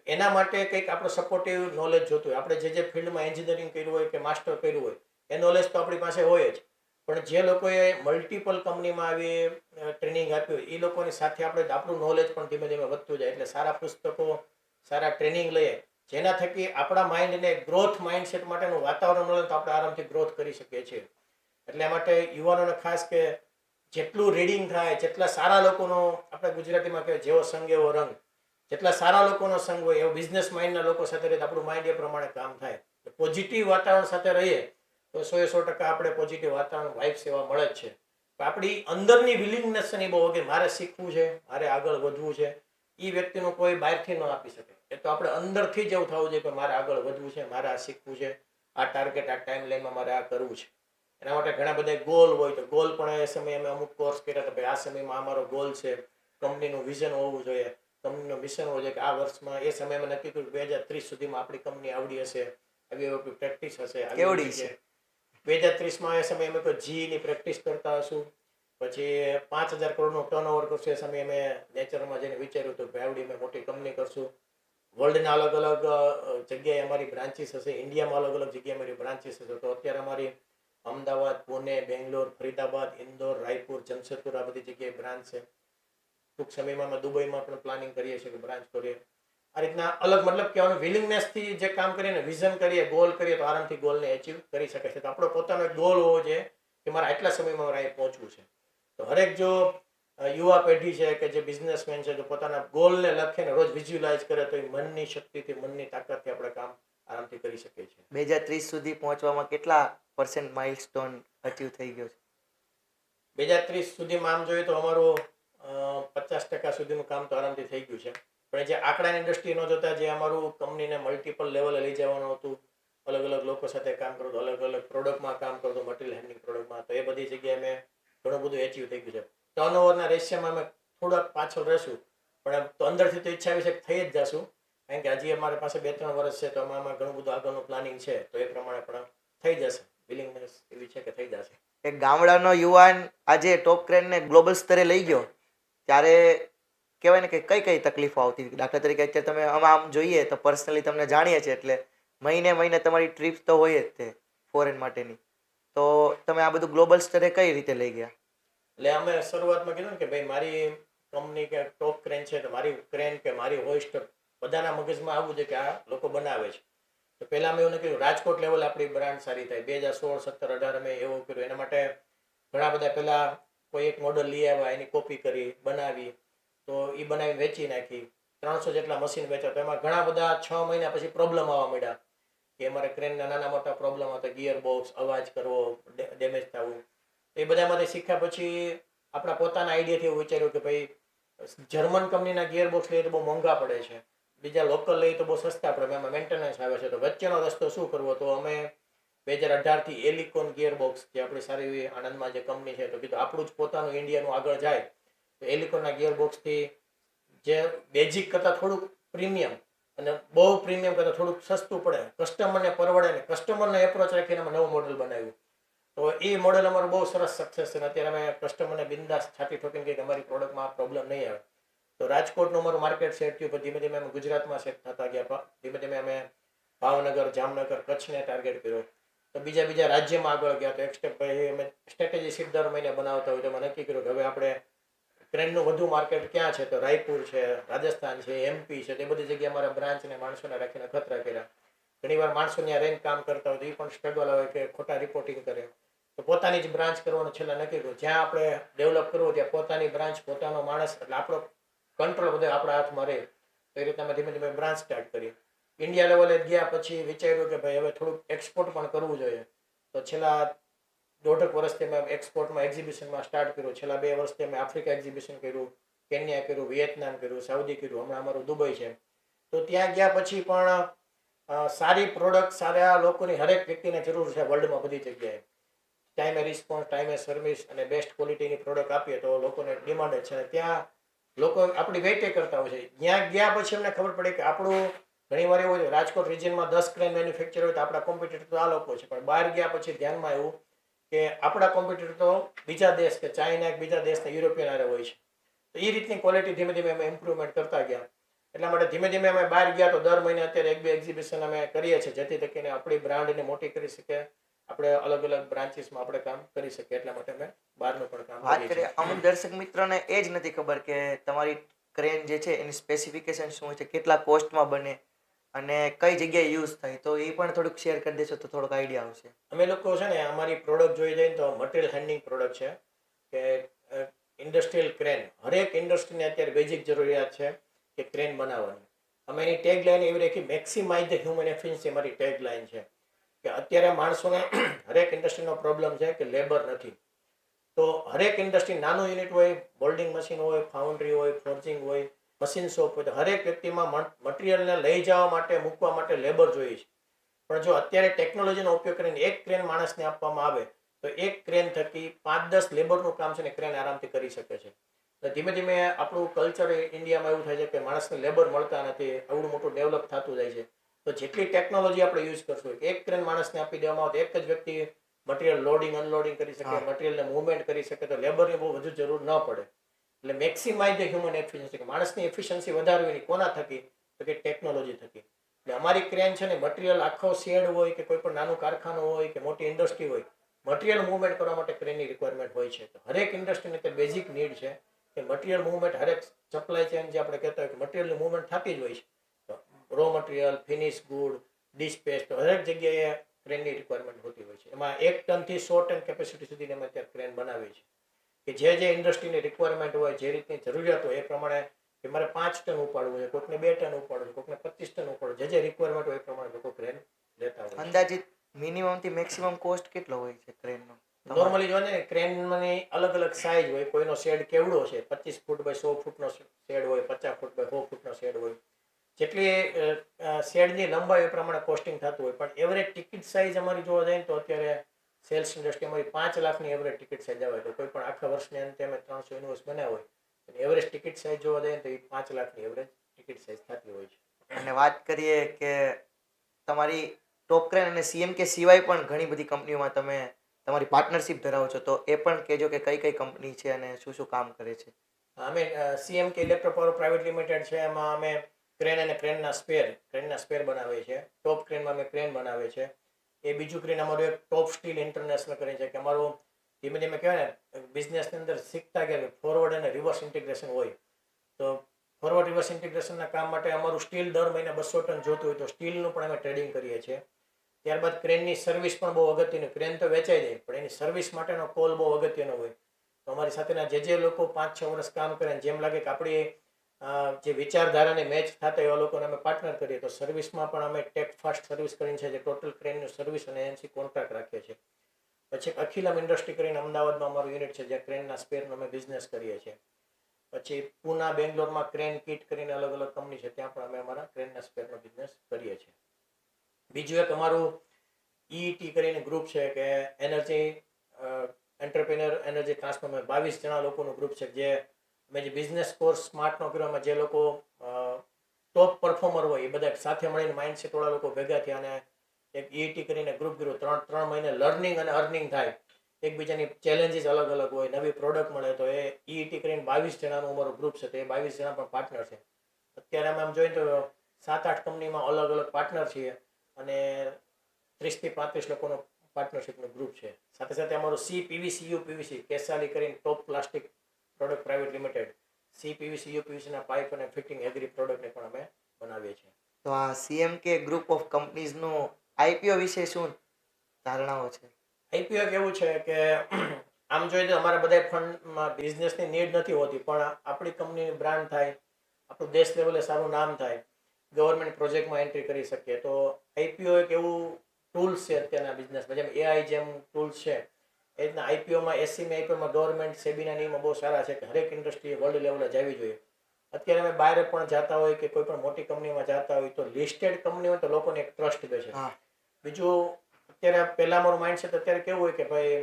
એના માટે કંઈક આપણું સપોર્ટિવ નોલેજ જોતું હોય. આપણે જે ફિલ્ડમાં એન્જિનિયરિંગ કર્યું હોય કે માસ્ટર કર્યું હોય એ નોલેજ તો આપણી પાસે હોય જ. પણ જે લોકોએ મલ્ટિપલ કંપનીમાં આવી ટ્રેનિંગ આપી હોય એ લોકોની સાથે આપણે આપણું નોલેજ પણ ધીમે ધીમે વધતું જાય. એટલે સારા પુસ્તકો, સારા ટ્રેનિંગ લઈએ જેના થકી આપણા માઇન્ડને ગ્રોથ માઇન્ડસેટ માટેનું વાતાવરણ મળે તો આપણે આરામથી ગ્રોથ કરી શકીએ છીએ. એટલે માટે યુવાનોને ખાસ કે જેટલું રીડિંગ થાય, જેટલા સારા લોકોનો, આપણે ગુજરાતીમાં કહેવાય જેવો સંગ એવો રંગ, જેટલા સારા લોકોનો સંગ હોય એવો બિઝનેસ માઇન્ડના લોકો સાથે રહે તો આપણું માઇન્ડ એ પ્રમાણે કામ થાય. પોઝિટિવ વાતાવરણ સાથે રહીએ તો 100% આપણે પોઝિટિવ વાતાવરણ વાઇબ સેવા મળે જ છે. આપણી અંદરની વિલિંગનેસ ની બહુ કે મારે શીખવું છે, મારે આગળ વધવું છે, એ વ્યક્તિનું કોઈ બહારથી ન આપી શકે. એ તો આપણે અંદરથી જ એવું થવું જોઈએ કે મારે આગળ વધવું છે, મારે આ શીખવું છે, આ ટાર્ગેટ, આ ટાઈમ લાઈનમાં મારે આ કરવું છે. એના માટે ઘણા બધા ગોલ હોય તો ગોલ પણ એ સમયે અમે અમુક કોર્સ કર્યા હતા. ભાઈ આ સમયમાં અમારો ગોલ છે, કંપનીનું વિઝન હોવું જોઈએ, કંપનીનું મિશન હોવું જોઈએ કે આ વર્ષમાં, એ સમયે મેં નક્કી કર્યું 2030 સુધીમાં આપણી કંપની આવડી હશે, આવી પ્રેક્ટિસ હશે. કેવડી છે 2030માં એ સમયે અમે કોઈ GE ની પ્રેક્ટિસ કરતા હશું. પછી 5,000 કરોડનું ટર્નઓવર કરશું. એ સમયે અમે નેચરમાં જઈને વિચાર્યું હતું કે આવડી અમે મોટી કંપની કરશું. વર્લ્ડના અલગ અલગ જગ્યાએ અમારી બ્રાન્ચીસ હશે, ઇન્ડિયામાં અલગ અલગ જગ્યાએ અમારી બ્રાન્ચીસ હશે. તો અત્યારે અમારી અમદાવાદ, પુણે, બેંગ્લોર, ફરીદાબાદ, ઇન્દોર, રાયપુર, જમશેદપુર આ બધી જગ્યાએ બ્રાન્ચ છે. ટૂંક સમયમાં અમે દુબઈમાં પણ પ્લાનિંગ કરીએ છીએ કે બ્રાન્ચ કરીએ. આ રીતના અલગ મતલબ કહેવાનું વિલિંગનેસથી જે કામ કરીએ ને, વિઝન કરીએ, ગોલ કરીએ તો આરામથી ગોલને એચીવ કરી શકે છે. તો આપણો પોતાનો એક ગોલ હોવો જોઈએ કે મારે આટલા સમયમાં મારે અહીં પહોંચવું છે. તો હરેક જો યુવા પેઢી છે કે જે બિઝનેસમેન છે, તો પોતાના ગોલને લખે ને રોજ વિઝ્યુલાઇઝ કરે તો એ મનની શક્તિથી, મનની તાકાતથી આપણે કામ આરામથી કરી શકીએ છીએ. 2030 સુધી પહોંચવામાં કેટલા % માઇલસ્ટોન અચીવ થઈ ગયો છે? 2030 સુધીમાં આમ જોઈએ તો અમારું 50% સુધીનું કામ તો આરામથી થઈ ગયું છે. પણ જે આંકડાની દ્રષ્ટિએ ન જોતા, જે અમારું કંપનીને મલ્ટિપલ લેવલે લઈ જવાનું હતું, અલગ અલગ લોકો સાથે કામ કરવું, અલગ અલગ પ્રોડક્ટમાં કામ કરવું, મટીરિયલ હેન્ડલિંગ પ્રોડક્ટમાં, તો એ બધી જગ્યાએ મેં ઘણું બધું એચીવ થઈ ગયું છે. ટર્નઓવરના રેશિયોમાં અમે થોડાક પાછળ રહેશું, પણ તો અંદરથી તો ઈચ્છા એવી છે કે થઈ જ જશું, કારણ કે હજી અમારી પાસે 2-3 વર્ષ છે, તો આમાં ઘણું બધું આગળનું પ્લાનિંગ છે, તો એ પ્રમાણે પણ થઈ જશે. વિલિંગનેસ એવી છે કે થઈ જશે. એક ગામડાનો યુવાન આજે ટોપ ક્રેનને ગ્લોબલ સ્તરે લઈ ગયો, ત્યારે કહેવાય ને કે કઈ કઈ તકલીફો આવતી? દાખલા તરીકે અત્યારે તમે આમ જોઈએ તો પર્સનલી તમને જાણીએ છીએ, એટલે મહિને તમારી ટ્રીપ તો હોય જ તે ફોરેન માટેની, તો તમે આ બધું ગ્લોબલ સ્તરે કઈ રીતે લઈ ગયા? એટલે અમે શરૂઆતમાં કીધું ને કે ભાઈ મારી કંપની કે ટોપ ક્રેન છે, તો મારી ક્રેન કે મારી હોઇસ્ટ બધાના મગજમાં આવવું છે કે આ લોકો બનાવે છે. તો પહેલાં મેં એવું કીધું રાજકોટ લેવલ આપણી બ્રાન્ડ સારી થાય. 2016, 17, 18 અમે એવું કર્યું. એના માટે ઘણા બધા પહેલાં કોઈ એક મોડલ લઈ આવ્યા, એની કોપી કરી, બનાવી, તો એ બનાવી વેચી નાખી. 300 જેટલા મશીન વેચ્યા. તો એમાં ઘણા બધા 6 મહિના પછી પ્રોબ્લેમ આવવા માંડ્યા કે અમારે ક્રેનના નાના મોટા પ્રોબ્લેમ હતા, ગિયર બોક્સ, અવાજ કરવો, ડેમેજ થવું. એ બધામાંથી શીખ્યા પછી આપણા પોતાના આઈડિયાથી એવું વિચાર્યું કે ભાઈ જર્મન કંપનીના ગિયર બોક્સ લઈએ તો બહુ મોંઘા પડે છે, બીજા લોકલ લઈએ તો બહુ સસ્તા પડે, એમાં મેન્ટેનન્સ આવે છે. તો વચ્ચેનો રસ્તો શું કરવો? તો અમે 2018થી એલિકોન ગિયર બોક્સ, જે આપણી સારી એવી આણંદમાં જે કંપની છે, તો કીધું આપણું જ પોતાનું ઇન્ડિયાનું આગળ જાય, તો એલિકોનના ગિયર બોક્સથી જે બેઝિક કરતાં થોડુંક પ્રીમિયમ અને બહુ પ્રીમિયમ કરતાં થોડુંક સસ્તું પડે, કસ્ટમરને પરવડે ને, કસ્ટમરને એપ્રોચ રાખીને અમે નવું મોડલ બનાવ્યું. તો એ મોડલ અમારું બહુ સરસ સક્સેસ છે. અત્યારે અમે કસ્ટમરને બિંદાસ છાતી ઠોકીને કે અમારી પ્રોડક્ટમાં આ પ્રોબ્લેમ નહીં આવે. તો રાજકોટનું અમારું માર્કેટ સેટ થયું, પછી ધીમે ધીમે અમે ગુજરાતમાં સેટ થતા ગયા. ધીમે ધીમે અમે ભાવનગર, જામનગર, કચ્છને ટાર્ગેટ કર્યો. તો બીજા રાજ્યમાં આગળ ગયા. તો એક સ્ટેપ પછી અમે સ્ટ્રેટેજી શીટ દર મહિને બનાવતા હોય, તો અમે નક્કી કર્યું કે હવે આપણે ક્રેનનું વધુ માર્કેટ ક્યાં છે? તો રાયપુર છે, રાજસ્થાન છે, MP છે, તે બધી જગ્યાએ અમારા બ્રાન્ચને માણસોને રાખીને ખતરા કર્યા. ઘણીવાર માણસો ત્યાં રહીને કામ કરતા હોય તો એ પણ સ્ટ્રગલ આવે કે ખોટા રિપોર્ટિંગ કરે, તો પોતાની જ બ્રાન્ચ કરવાનું છેલ્લા નક્કી કર્યું. જ્યાં આપણે ડેવલપ કરવું ત્યાં પોતાની બ્રાન્ચ, પોતાનો માણસ, એટલે આપણો કંટ્રોલ બધો આપણા હાથમાં રહે. તો એ રીતે અમે ધીમે ધીમે બ્રાન્ચ સ્ટાર્ટ કરી. ઇન્ડિયા લેવલે ગયા પછી વિચાર્યું કે ભાઈ હવે થોડુંક એક્સપોર્ટ પણ કરવું જોઈએ. તો છેલ્લા 1.5 વર્ષથી અમે એક્સપોર્ટમાં એક્ઝિબિશનમાં સ્ટાર્ટ કર્યું. છેલ્લા 2 વર્ષથી અમે આફ્રિકા એક્ઝિબિશન કર્યું, કેન્યા કર્યું, વિયેતનામ કર્યું, સાઉદી કર્યું, હમણાં અમારું દુબઈ છે. તો ત્યાં ગયા પછી પણ સારી પ્રોડક્ટ, સારા લોકોની, હરેક વ્યક્તિને જરૂર છે વર્લ્ડમાં બધી જગ્યાએ. ટાઈમે રિસ્પોન્સ, ટાઈમે સર્વિસ અને બેસ્ટ ક્વોલિટીની પ્રોડક્ટ આપીએ તો લોકોને ડિમાન્ડ છે. અને ત્યાં લોકો આપણી વેઇટે કરતા હોય છે. ત્યાં ગયા પછી અમને ખબર પડે કે આપણું ઘણીવાર એવું હોય, રાજકોટ રિજિયનમાં 10 ક્રેન મેન્યુફેક્ચર હોય તો આપણા કોમ્પિટિટર તો આ લોકો છે. પણ બહાર ગયા પછી ધ્યાનમાં આવ્યું કે આપણા કોમ્પિટિટર તો બીજા દેશ, કે ચાઇના, બીજા દેશના, યુરોપિયન આરે હોય છે. તો એ રીતની ક્વોલિટી ધીમે ધીમે અમે ઇમ્પ્રુવમેન્ટ કરતા ગયા. એટલા માટે ધીમે ધીમે અમે બહાર ગયા તો દર મહિને અત્યારે 1-2 એક્ઝિબિશન અમે કરીએ છીએ, જેથી તકીને આપણી બ્રાન્ડને મોટી કરી શકીએ, આપણે અલગ અલગ બ્રાન્ચીસમાં આપણે કામ કરી શકીએ. એટલા માટે અમે બહારનું પણ કામ વાત કરીએ કરીએ, છીએ. અમુક દર્શક મિત્રોને એ જ નથી ખબર કે તમારી ક્રેન જે છે એની સ્પેસિફિકેશન શું હોય છે, કેટલા કોસ્ટમાં બને અને કઈ જગ્યાએ યુઝ થાય, તો એ પણ થોડુંક શેર કરી દેશો તો થોડોક આઈડિયા આવશે. અમે લોકો છે ને અમારી પ્રોડક્ટ જોઈ જઈએ તો મટીરિયલ હેન્ડલિંગ પ્રોડક્ટ છે, કે ઇન્ડસ્ટ્રીયલ ક્રેન. હરેક ઇન્ડસ્ટ્રીને અત્યારે બેઝિક જરૂરિયાત છે કે ક્રેન બનાવવાની. અમે એની ટેગ લાઈન એવી રાખી, મેક્સિમાઇઝ ધ હ્યુમન એફિશિયન્સી અમારી ટેગ લાઈન છે. કે અત્યારે માણસોને હરેક ઇન્ડસ્ટ્રીનો પ્રોબ્લેમ છે કે લેબર નથી. તો હરેક ઇન્ડસ્ટ્રી, નાનું યુનિટ હોય, મોલ્ડિંગ મશીન હોય, ફાઉન્ડ્રી હોય, ફોર્જિંગ હોય, મશીન શોપ હોય, તો હરેક વ્યક્તિમાં મટીરિયલને લઈ જવા માટે, મૂકવા માટે લેબર જોઈએ છે. પણ જો અત્યારે ટેકનોલોજીનો ઉપયોગ કરીને એક ક્રેન માણસને આપવામાં આવે તો એક ક્રેન થકી 5-10 લેબરનું કામ છે ને ક્રેન આરામથી કરી શકે છે. તો ધીમે ધીમે આપણું કલ્ચર ઇન્ડિયામાં એવું થાય છે કે માણસને લેબર મળતા નથી, આવડું મોટું ડેવલપ થતું જાય છે. તો જેટલી ટેકનોલોજી આપણે યુઝ કરશું, એક ક્રેન માણસને આપી દેવામાં આવે તો એક જ વ્યક્તિ મટીરિયલ લોડિંગ, અનલોડિંગ કરી શકે, મટીરિયલને મૂવમેન્ટ કરી શકે, તો લેબરની બહુ વધુ જરૂર ન પડે. એટલે મેક્સિમાઇઝ ધ હ્યુમન એફિશિયન્સી, કે માણસની એફિશિયન્સી વધારવી કોના થકી? તો કે ટેકનોલોજી થકી. એટલે અમારી ક્રેન છે ને મટીરિયલ, આખો શેડ હોય કે કોઈ પણ નાનું કારખાનું હોય કે મોટી ઇન્ડસ્ટ્રી હોય, મટીરિયલ મૂવમેન્ટ કરવા માટે ક્રેનની રિક્વાયરમેન્ટ હોય છે. તો હરેક ઇન્ડસ્ટ્રીને તે બેઝિક નીડ છે કે મટીરિયલ મૂવમેન્ટ, હરેક સપ્લાય ચેન જે આપણે કહેતા હોય કે મટીરિયલની મૂવમેન્ટ થતી જ હોય છે. તો raw material, finish good, dispatch, તો હરેક જગ્યાએ ક્રેનની રિક્વાયરમેન્ટ હોતી હોય છે. એમાં 1 ટનથી 100 ટન કેપેસિટી સુધીની અમે અત્યારે ક્રેન બનાવી છે. કે જે ઇન્ડસ્ટ્રીની રિક્વાયરમેન્ટ હોય, જે રીતની જરૂરિયાત હોય એ પ્રમાણે કે મારે 5 ટન ઉપાડવું છે, કોઈકને 2 ટન ઉપાડવું છે, કોઈકને 25 ટન ઉપાડવું, જે રિક્વાયરમેન્ટ હોય એ પ્રમાણે લોકો ક્રેન લેતા હોય છે. અંદાજિત મિનિમમ થી મેક્સિમમ કોસ્ટ કેટલો હોય છે ક્રેનનો? નોર્મલી જો ને ક્રેનની અલગ અલગ સાઇઝ હોય, કોઈનો શેડ કેવડો છે, 25 ફૂટ બાય 100 ફૂટનો શેડ હોય, 50 ફૂટ બાય 100 ફૂટનો શેડ હોય, જેટલી શેડની લંબાઈ એ પ્રમાણે કોસ્ટિંગ થતું હોય. પણ એવરેજ ટિકિટ સાઇઝ અમારી જોવા જાય તો અત્યારે સેલ્સ ઇન્ડસ્ટ્રી અમારી 5 લાખની એવરેજ ટિકિટ સાઇઝ આવે. તો કોઈ પણ આખા વર્ષની અંતે અમે 300 ઇન્વોઇસ બનાવ્યા હોય, એવરેજ ટિકિટ સાઇઝ જોવા જાય તો એ 5 લાખની એવરેજ ટિકિટ સાઇઝ થતી હોય છે. અને વાત કરીએ કે તમારી ટોપ ક્રેન અને CMK સિવાય પણ ઘણી બધી કંપનીઓમાં તમે તમારી પાર્ટનરશિપ ધરાવો છો, તો એ પણ કહેજો કે કઈ કઈ કંપની છે અને શું શું કામ કરે છે. અમે CMK electro power private limited છે, એમાં અમે ક્રેન અને ક્રેનના સ્પેર બનાવીએ છીએ. ટોપ ક્રેનમાં અમે ક્રેન બનાવીએ છીએ. એ બીજું ક્રેન અમારું એક ટોપ સ્ટીલ ઇન્ટરનેશનલ કરીને છે, કે અમારું ધીમે ધીમે કહેવાય ને બિઝનેસની અંદર શીખતા ગયા ફોરવર્ડ અને રિવર્સ ઇન્ટિગ્રેશન હોય. તો ફોરવર્ડ રિવર્સ ઇન્ટિગ્રેશનના કામ માટે અમારું સ્ટીલ દર મહિને 200 ટન જોતું હોય તો સ્ટીલનું પણ અમે ટ્રેડિંગ કરીએ છીએ. ત્યારબાદ ક્રેનની સર્વિસ પણ બહુ અગત્યની. ક્રેન તો વેચાઈ જાય પણ એની સર્વિસ માટેનો કોલ બહુ અગત્યનો હોય. તો અમારી સાથેના જે લોકો 5-6 વર્ષ કામ કરે, જેમ લાગે કે આપણી જે વિચારધારાને મેચ થતા એવા લોકોને અમે પાર્ટનર કરીએ, તો સર્વિસમાં પણ અમે ટેક ફાસ્ટ સર્વિસ કરીને છે, જે ટોટલ ક્રેનનું સર્વિસ અને એનસી કોન્ટ્રાક્ટ રાખીએ છીએ. પછી અખિલમ ઇન્ડસ્ટ્રી કરીને અમદાવાદમાં અમારું યુનિટ છે, જ્યાં ક્રેનના સ્પેરનો અમે બિઝનેસ કરીએ છીએ. પછી પુના, બેંગ્લોરમાં ક્રેન કિટ કરીને અલગ અલગ કંપની છે, ત્યાં પણ અમે અમારા ક્રેનના સ્પેરનો બિઝનેસ કરીએ છીએ. બીજું એક અમારું EET કરીને ગ્રુપ છે, કે એનર્જી એન્ટરપ્રિન્યોર એનર્જી ટ્રાન્સફોર્મર, 22 જણા લોકોનું ગ્રુપ છે. જે અમે જે બિઝનેસ કોર્સ સ્માર્ટનો કર્યો, જે લોકો ટોપ પરફોર્મર હોય એ બધા સાથે મળીને માઇન્ડસેટ વાળા લોકો ભેગા થયા અને એક EET કરીને ગ્રુપ કર્યું. 3 મહિને લર્નિંગ અને અર્નિંગ થાય, એકબીજાની ચેલેન્જીસ અલગ અલગ હોય, નવી પ્રોડક્ટ મળે. તો એ EET કરીને 22 જણાનું અમારું ગ્રુપ છે. તો એ 22 જણા પણ પાર્ટનર છે. અત્યારે અમે આમ જોઈએ તો 7-8 કંપનીમાં અલગ અલગ પાર્ટનર છીએ અને 30 થી 35 લોકોનો પાર્ટનરશિપનું ગ્રુપ છે. સાથે સાથે અમારું CPVC કેસાલી કરીને top plastic product private limited, CPVC ના પાઇપ અને ફિટિંગ એગ્રી પ્રોડક્ટને પણ અમે બનાવીએ છીએ. તો આ CMK ગ્રુપ ઓફ કંપનીઝનું IPO વિશે શું ધારણાઓ છે? IPO એવું છે કે આમ જોઈએ તો અમારા બધા ફંડમાં બિઝનેસની નીડ નથી હોતી, પણ આપણી કંપનીની બ્રાન્ડ થાય, આપણું દેશ લેવલે સારું નામ થાય, ગવર્મેન્ટ પ્રોજેક્ટમાં એન્ટ્રી કરી શકીએ. તો IPO એક એવું ટૂલ્સ છે અત્યારના બિઝનેસમાં. જેમ AI જેમ ટૂલ્સ છે, એ રીતના IPOમાં IPOમાં ગવર્મેન્ટ સેબીના નિયમો બહુ સારા છે, કે હરેક ઇન્ડસ્ટ્રી વર્લ્ડ લેવલે જવી જોઈએ. અત્યારે અમે બહાર પણ જતા હોય કે કોઈ પણ મોટી કંપનીમાં જતા હોય તો લિસ્ટેડ કંપની હોય તો લોકોને એક ટ્રસ્ટ દે છે. બીજું અત્યારે પહેલા અમારું માઇન્ડસેટ અત્યારે કેવું હોય કે ભાઈ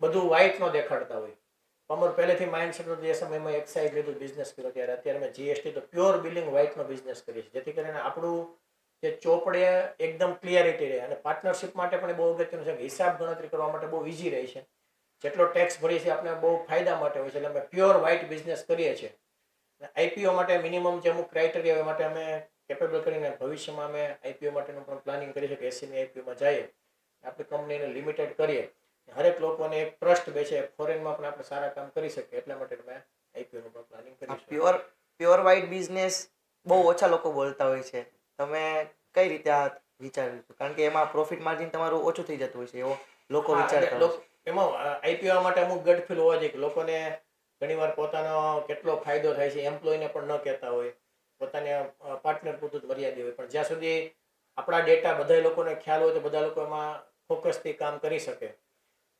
બધું વ્હાઇટ નો દેખાડતા હોય. અમારું પહેલેથી માઇન્ડસેટ હતું, જે સમયમાં એક્સાઇઝ લીધું બિઝનેસ કર્યો ત્યારે. અત્યારે અમે GST તો પ્યોર બિલિંગ વ્હાઇટનો બિઝનેસ કરીએ છીએ, જેથી કરીને આપણું જે ચોપડે એકદમ ક્લિયરિટી રહે. અને પાર્ટનરશિપ માટે પણ બહુ અગત્યનું છે, હિસાબ ગણતરી કરવા માટે બહુ ઇઝી રહે છે. જેટલો ટેક્સ ભરીએ છીએ આપણે બહુ ફાયદા માટે હોય છે, એટલે અમે પ્યોર વ્હાઇટ બિઝનેસ કરીએ છીએ. IPO માટે મિનિમમ જે અમુક ક્રાઇટેરિયા હોય માટે અમે કેપેબલ કરીને ભવિષ્યમાં અમે IPO માટેનું પણ પ્લાનિંગ કરીએ છીએ, કે SME IPOમાં જઈએ, આપણી કંપનીને લિમિટેડ કરીએ, હરેક લોકોને એક ટ્રસ્ટ બેસે, ફોરેનમાં પણ આપણે સારા કામ કરી શકીએ. એટલા માટે અમે IPOનું પણ પ્લાનિંગ કરીશું. પ્યોર વ્હાઇટ બિઝનેસ બહુ ઓછા લોકો બોલતા હોય છે. તમે કઈ રીતે આ વિચાર્યું હતું? કારણ કે એમાં પ્રોફિટ માર્જિન તમારું ઓછું થઈ જતું હોય છે, એવો લોકો વિચારતા હોય છે. એમાં IPO માટે અમુક ગટ ફીલ હોવા જોઈએ, કે લોકોને ઘણીવાર પોતાનો કેટલો ફાયદો થાય છે એમ્પ્લોયને પણ ન કહેતા હોય, પોતાને પાર્ટનર પૂરતું જ મર્યાદિત હોય. પણ જ્યાં સુધી આપણા ડેટા બધા લોકોને ખ્યાલ હોય તો બધા લોકો એમાં ફોકસથી કામ કરી શકે.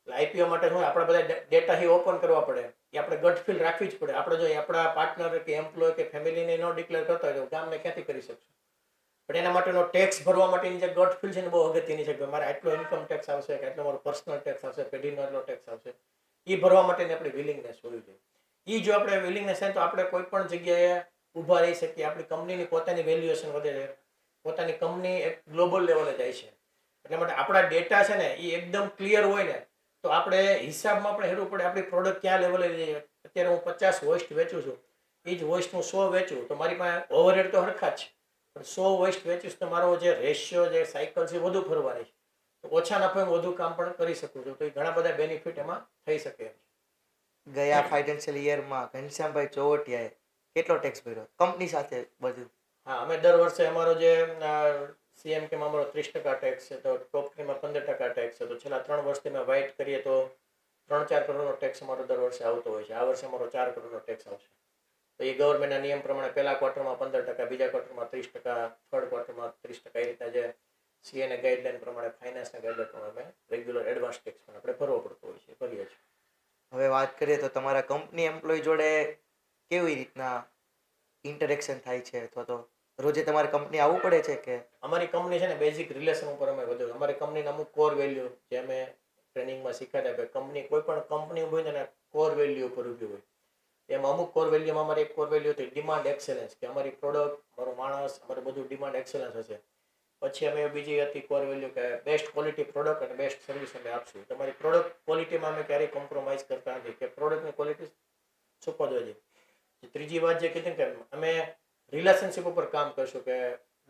IPO માટે શું આપણા બધા ડેટા ઓપન કરવા પડે, એ આપણે ગટ ફીલ રાખવી જ પડે. આપણે જો આપણા પાર્ટનર કે એમ્પ્લોય કે ફેમિલીને ન ડિક્લેર કરતા હોય તો ગામને ક્યાંથી કરી શકશું? પણ એના માટેનો ટેક્સ ભરવા માટેની જે ગટ ફીલ છે ને બહુ અગત્યની છે, કે મારે આટલો ઇન્કમ ટેક્સ આવશે, કે આટલો મારો પર્સનલ ટેક્સ આવશે, પેઢીનો આટલો ટેક્સ આવશે, એ ભરવા માટેની આપણી વિલિંગનેસ હોવી જોઈએ. એ જો આપણે વિલિંગનેસ હોય તો આપણે કોઈ પણ જગ્યાએ ઊભા રહી શકીએ. આપણી કંપનીની પોતાની વેલ્યુએશન વધે છે, પોતાની કંપની એક ગ્લોબલ લેવલે જાય છે. એટલા માટે આપણા ડેટા છે ને એ એકદમ ક્લિયર હોય ને તો આપણે હિસાબમાં પણ હેરવું પડે, આપણી પ્રોડક્ટ ક્યાં લેવલે લઈએ. અત્યારે હું 50 વોઇસ્ટ વેચું છું, એ જ વોઇસ્ટ હું 100 વેચું તો મારી પાસે ઓવરહેડ તો હરખા જ છે, પણ 100 વોઇસ્ટ વેચીશ તો મારો જે રેશિયો, જે સાયકલ છે વધુ ફરવાની છે. તો ઓછા નફે વધુ કામ પણ કરી શકું છું. તો એ ઘણા બધા બેનિફિટ એમાં થઈ શકે એમ છે. ગયા ફાઇનાન્શિયલ યરમાં ઘનશ્યામભાઈ ચોવટિયાએ કેટલો ટેક્સ ભર્યો કંપની સાથે બધું? હા, અમે દર વર્ષે અમારો જે CMKમાં અમારો 30% ટેક્સ છે, તો ટોપ ક્રીમમાં 15% ટેક્સ છે. તો છેલ્લા 3 વર્ષથી અમે વ્હાઇટ કરીએ તો 3-4 કરોડનો ટેક્સ અમારો દર વર્ષે આવતો હોય છે. આ વર્ષે અમારો 4 કરોડનો ટેક્સ આવશે. તો એ ગવર્મેન્ટના નિયમ પ્રમાણે પહેલા ક્વાર્ટરમાં 15%, બીજા ક્વાર્ટરમાં 30%, થર્ડ ક્વાર્ટરમાં 30%, એ રીતના જે સીએને ગાઈડલાઈન પ્રમાણે, ફાઇનાન્સના ગાઈડલાઈન પ્રમાણે રેગ્યુલર એડવાન્સ ટેક્સ પણ આપણે ભરવો પડતો હોય છે, ભરીએ છીએ. હવે વાત કરીએ તો તમારા કંપની એમ્પ્લોય જોડે કેવી રીતના ઇન્ટરેક્શન થાય છે, અથવા તો રોજે તમારે કંપની આવવું પડે છે કે? અમારી કંપની છે ને બેઝિક રિલેશન ઉપર અમે વધુ, અમારી કંપનીના અમુક કોર વેલ્યુ જે અમે ટ્રેનિંગમાં શીખ્યા હતા, કંપની કોઈ પણ કંપની હોય ને એના કોર વેલ્યુ ઉપર ઊભી હોય. એમાં અમુક કોર વેલ્યુમાં અમારી એક કોર વેલ્યુ હતી ડિમાન્ડ એક્સેલન્સ, કે અમારી પ્રોડક્ટ, અમારો માણસ, અમારું બધું ડિમાન્ડ એક્સેલન્સ હશે. પછી અમે બીજી હતી કોર વેલ્યુ કે બેસ્ટ ક્વોલિટી પ્રોડક્ટ અને બેસ્ટ સર્વિસ અમે આપશું. તમારી પ્રોડક્ટ ક્વોલિટીમાં અમે ક્યારેય કોમ્પ્રોમાઇઝ કરતા નથી, કે પ્રોડક્ટની ક્વોલિટી સુપર જોઈએ. ત્રીજી વાત જે કીધી કે અમે રિલેશનશિપ ઉપર કામ કરશું, કે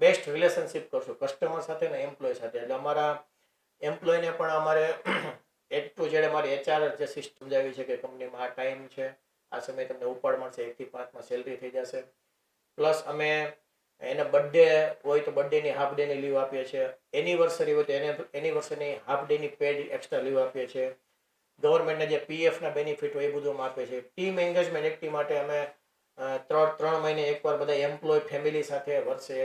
બેસ્ટ રિલેશનશિપ કરશું કસ્ટમર સાથે ને એમ્પ્લોય સાથે. એટલે અમારા એમ્પ્લોયને પણ અમારે એટ ટુ ઝેડ અમારી એચઆર જે સિસ્ટમ સમજાવી છે કે કંપનીમાં આ ટાઈમ છે, આ સમયે તમને ઉપાડ મળશે, 1 થી 5 સેલરી થઈ જશે. પ્લસ અમે એને બર્થડે હોય તો બર્થડેની હાફ ડેની લીવ આપીએ છીએ, એનિવર્સરી હોય તો એનિવર્સરીની હાફ ડેની પેડ એક્સ્ટ્રા લીવ આપીએ છીએ. ગવર્મેન્ટના જે પીએફના બેનિફિટ હોય એ બધું અમે આપીએ છીએ. ટીમ એન્ગેજમેન્ટ એક્ટિવ માટે અમે 3 મહિને એકવાર બધા એમ્પ્લોય ફેમિલી સાથે વર્ષે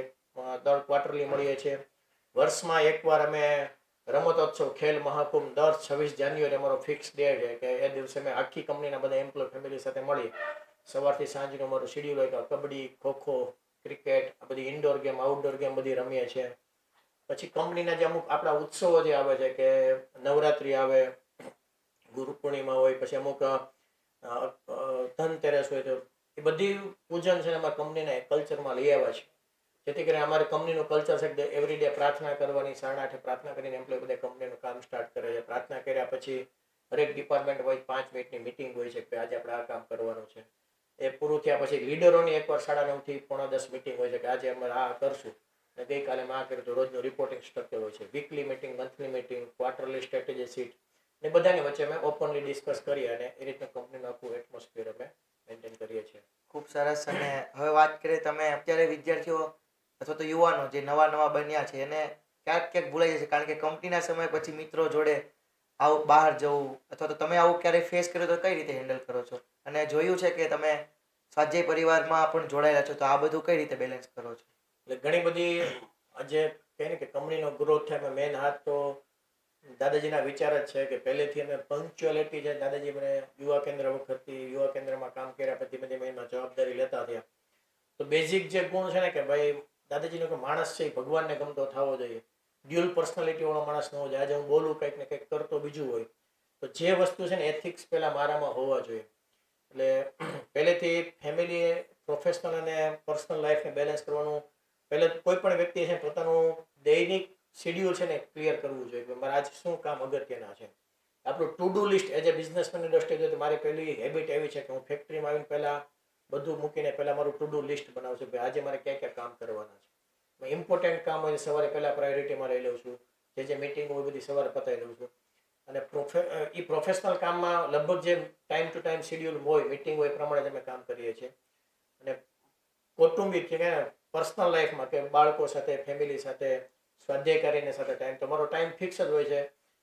દર ક્વાર્ટરલી મળીએ છીએ. વર્ષમાં એકવાર અમે રમતોત્સવ, ખેલ મહાકુંભ, દર 26 જાન્યુઆરી અમારો ફિક્સ ડે છે, કે એ દિવસે અમે આખી કંપનીના બધા એમ્પ્લોય ફેમિલી સાથે મળી સવારથી સાંજનું અમારું શેડ્યુલ હોય કે કબડ્ડી, ખોખો, ક્રિકેટ, આ બધી ઇન્ડોર ગેમ, આઉટડોર ગેમ બધી રમીએ છીએ. પછી કંપનીના જે અમુક આપણા ઉત્સવો જે આવે છે, કે નવરાત્રિ આવે, ગુરુ પૂર્ણિમા હોય, પછી અમુક ધનતેરસ હોય, તો એ બધી પૂજન છે અમારા કંપનીના કલ્ચરમાં લઈ આવ્યા છે. જેથી કરીને અમારી કંપનીનું કલ્ચર છે કે એવરી ડે પ્રાર્થના કરવાની, 8:30 પ્રાર્થના કરીને એમ્પ્લોય બધા કંપનીનું કામ સ્ટાર્ટ કરે છે. પ્રાર્થના કર્યા પછી હરેક ડિપાર્ટમેન્ટ હોય 5 મિનિટની મિટિંગ હોય છે કે આજે આપણે આ કામ કરવાનું છે. એ પૂરું થયા પછી લીડરોની એકવાર 9:30 થી 9:45 મિટિંગ હોય છે કે આજે અમે આ કરશું, અને ગઈકાલે અમે આ કર્યું. તો રોજનું રિપોર્ટિંગ સ્ટ્રક્ચર હોય છે, weekly meeting, monthly meeting, quarterly strategy seat, ને બધાની વચ્ચે અમે ઓપનલી ડિસ્કસ કરીએ, અને એ રીતના કંપનીનું આખું એટમોસ્ફિયર અમે મેન્ટેન કરીએ છીએ. ખૂબ સરસ. અને હવે વાત કરીએ, તમે અત્યારે વિદ્યાર્થીઓ અથવા તો યુવાનો જે નવા નવા બન્યા છે એને ક્યાંક ક્યાંક ભૂલાઈ જશે, કારણ કે કંપનીના સમય પછી મિત્રો જોડે આવું બહાર જવું, અથવા તો તમે આવું ક્યારેય ફેસ કર્યું તો કઈ રીતે હેન્ડલ કરો છો? અને જોયું છે કે તમે સ્વાધ્યાય પરિવારમાં પણ જોડાયેલા છો, તો આ બધું કઈ રીતે બેલેન્સ કરો છો? એટલે ઘણી બધી આજે કહે ને કે કંપનીનો ગ્રોથ થાય, મેન હાથ તો દાદાજીના વિચાર જ છે કે પહેલેથી અમે પંક્ચ્યુઅલિટી, જે દાદાજી મને યુવા કેન્દ્ર વખતથી યુવા કેન્દ્રમાં કામ કર્યા પછી ધીમે ધીમે એમાં જવાબદારી લેતા થયા. તો બેઝિક જે ગુણ છે ને કે ભાઈ દાદાજીનો કે માણસ છે એ ભગવાનને ગમતો થવો જોઈએ, ડ્યુઅલ પર્સનાલિટી વાળો માણસ ન હોવો જોઈએ. આજે હું બોલું કંઈક ને કંઈક કરતો બીજું હોય, તો જે વસ્તુ છે ને એથિક્સ પહેલા મારામાં હોવા જોઈએ. એટલે પહેલેથી ફેમિલી, પ્રોફેશનલ અને પર્સનલ લાઈફને બેલેન્સ કરવાનું પહેલે કોઈ પણ વ્યક્તિ છે પોતાનું દૈનિક શેડ્યુલ છે ને ક્લિયર કરવું જોઈએ કે મારે આજે શું કામ અગત્યના છે. આપણું to do list as a બિઝનેસમેનની દ્રષ્ટિએ જોઈએ તો મારી પહેલી હેબિટ એવી છે કે હું ફેક્ટરીમાં આવીને પહેલાં બધું મૂકીને પહેલાં મારું ટુ ડુ લિસ્ટ બનાવું છું કે આજે મારે ક્યાં ક્યાં કામ કરવાના છે. ઇમ્પોર્ટન્ટ કામ હોય સવારે પહેલાં પ્રાયોરિટીમાં લઈ લઉં છું, જે મિટિંગ હોય બધી સવારે પતાવી લઉં છું. અને પ્રોફેશનલ કામમાં લગભગ જે ટાઈમ ટુ ટાઈમ શેડ્યુલ હોય, મિટિંગ હોય, એ પ્રમાણે જ અમે કામ કરીએ છીએ. અને કૌટુંબિક કે પર્સનલ લાઈફમાં કે બાળકો સાથે, ફેમિલી સાથે, સ્વાધ્યાયકારીને સાથે ટાઈમ, તમારો ટાઈમ ફિક્સ જ હોય છે.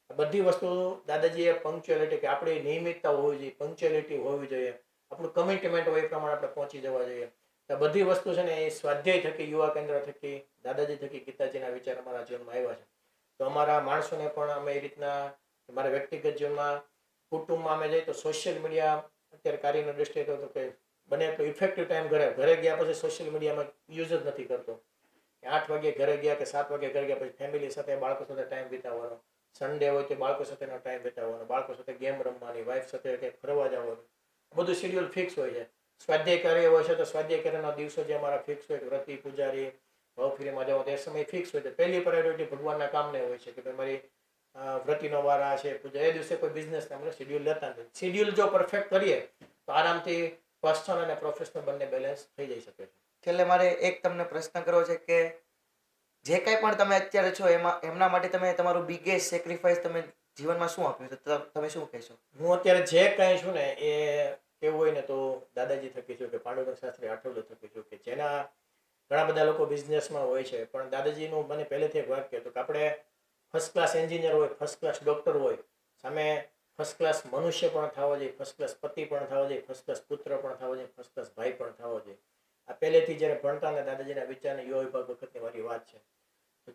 બધી વસ્તુ દાદાજીએ પંક્ચ્યુઅલિટી, કે આપણી નિયમિતતા હોવી જોઈએ, પંક્ચ્યુઅલિટી હોવી જોઈએ, આપણું કમિટમેન્ટ હોય એ પ્રમાણે આપણે પહોંચી જવા જોઈએ. તો બધી વસ્તુ છે ને એ સ્વાધ્યાય થકી, યુવા કેન્દ્ર થકી, દાદાજી થકી ગીતાજીના વિચાર અમારા જીવનમાં આવ્યા છે. તો અમારા માણસોને પણ અમે એ રીતના, મારા વ્યક્તિગત જીવનમાં, કુટુંબમાં અમે જઈએ તો સોશિયલ મીડિયા અત્યારે કાર્યની દ્રષ્ટિએ તો કે બને એટલો ઇફેક્ટિવ ટાઈમ ઘરે ગયા પછી સોશિયલ મીડિયામાં યુઝ જ નથી કરતો. 8 વાગે ઘરે ગયા કે 7 વાગે ઘરે ગયા પછી ફેમિલી સાથે, બાળકો સાથે ટાઈમ વિતાવવાનો, સન્ડે હોય તો બાળકો સાથેનો ટાઈમ વિતાવવાનો, બાળકો સાથે ગેમ રમવાની, વાઈફ સાથે કંઈક ફરવા જવાનું, બધું શેડ્યુલ ફિક્સ હોય છે. સ્વાધ્યાય કાર્ય હોય છે તો સ્વાધ્યાય કાર્યના દિવસો જે અમારા ફિક્સ હોય, વ્રતિ, પૂજારી, ભાવફેરીમાં જવાનું, તે સમય ફિક્સ હોય છે. પહેલી પ્રાયોરિટી ભગવાનના કામને હોય છે કે ભાઈ મારી વ્રતિનો વાર આ છે, પૂજા, એ દિવસે કોઈ બિઝનેસ આપણે શેડ્યુલ લેતા નથી. શેડ્યુલ જો પરફેક્ટ કરીએ તો આરામથી પર્સનલ અને પ્રોફેશનલ બંને બેલેન્સ થઈ જઈ શકે છે. છેલ્લે મારે એક તમને પ્રશ્ન કરવો છે કે જે કંઈ પણ તમે અત્યારે છો એમના માટે તમે તમારું બિગેસ્ટ સેક્રિફાઈસ તમે જીવનમાં શું આપ્યું છે, તો તમે શું કહેશો? હું અત્યારે જે કાંઈ છું ને એ કેવું હોય ને તો દાદાજી થકી છું, કે પાંડુરંગ શાસ્ત્રી આઠવલે થકી છું, કે જેના ઘણા બધા લોકો બિઝનેસમાં હોય છે, પણ દાદાજીનું મને પહેલેથી એક વાક્ય હતું કે આપણે ફર્સ્ટ ક્લાસ એન્જિનિયર હોય, ફર્સ્ટ ક્લાસ ડૉક્ટર હોય, સામે ફર્સ્ટ ક્લાસ મનુષ્ય પણ થવો જોઈએ, ફર્સ્ટ ક્લાસ પતિ પણ થવો જોઈએ, ફર્સ્ટ ક્લાસ પુત્ર પણ થવો જોઈએ, ફર્સ્ટ ક્લાસ ભાઈ પણ થવો જોઈએ. આ પહેલેથી જ્યારે ભણતા ને દાદાજીના વિચારને યુવા વિભાગ વખતની મારી વાત છે.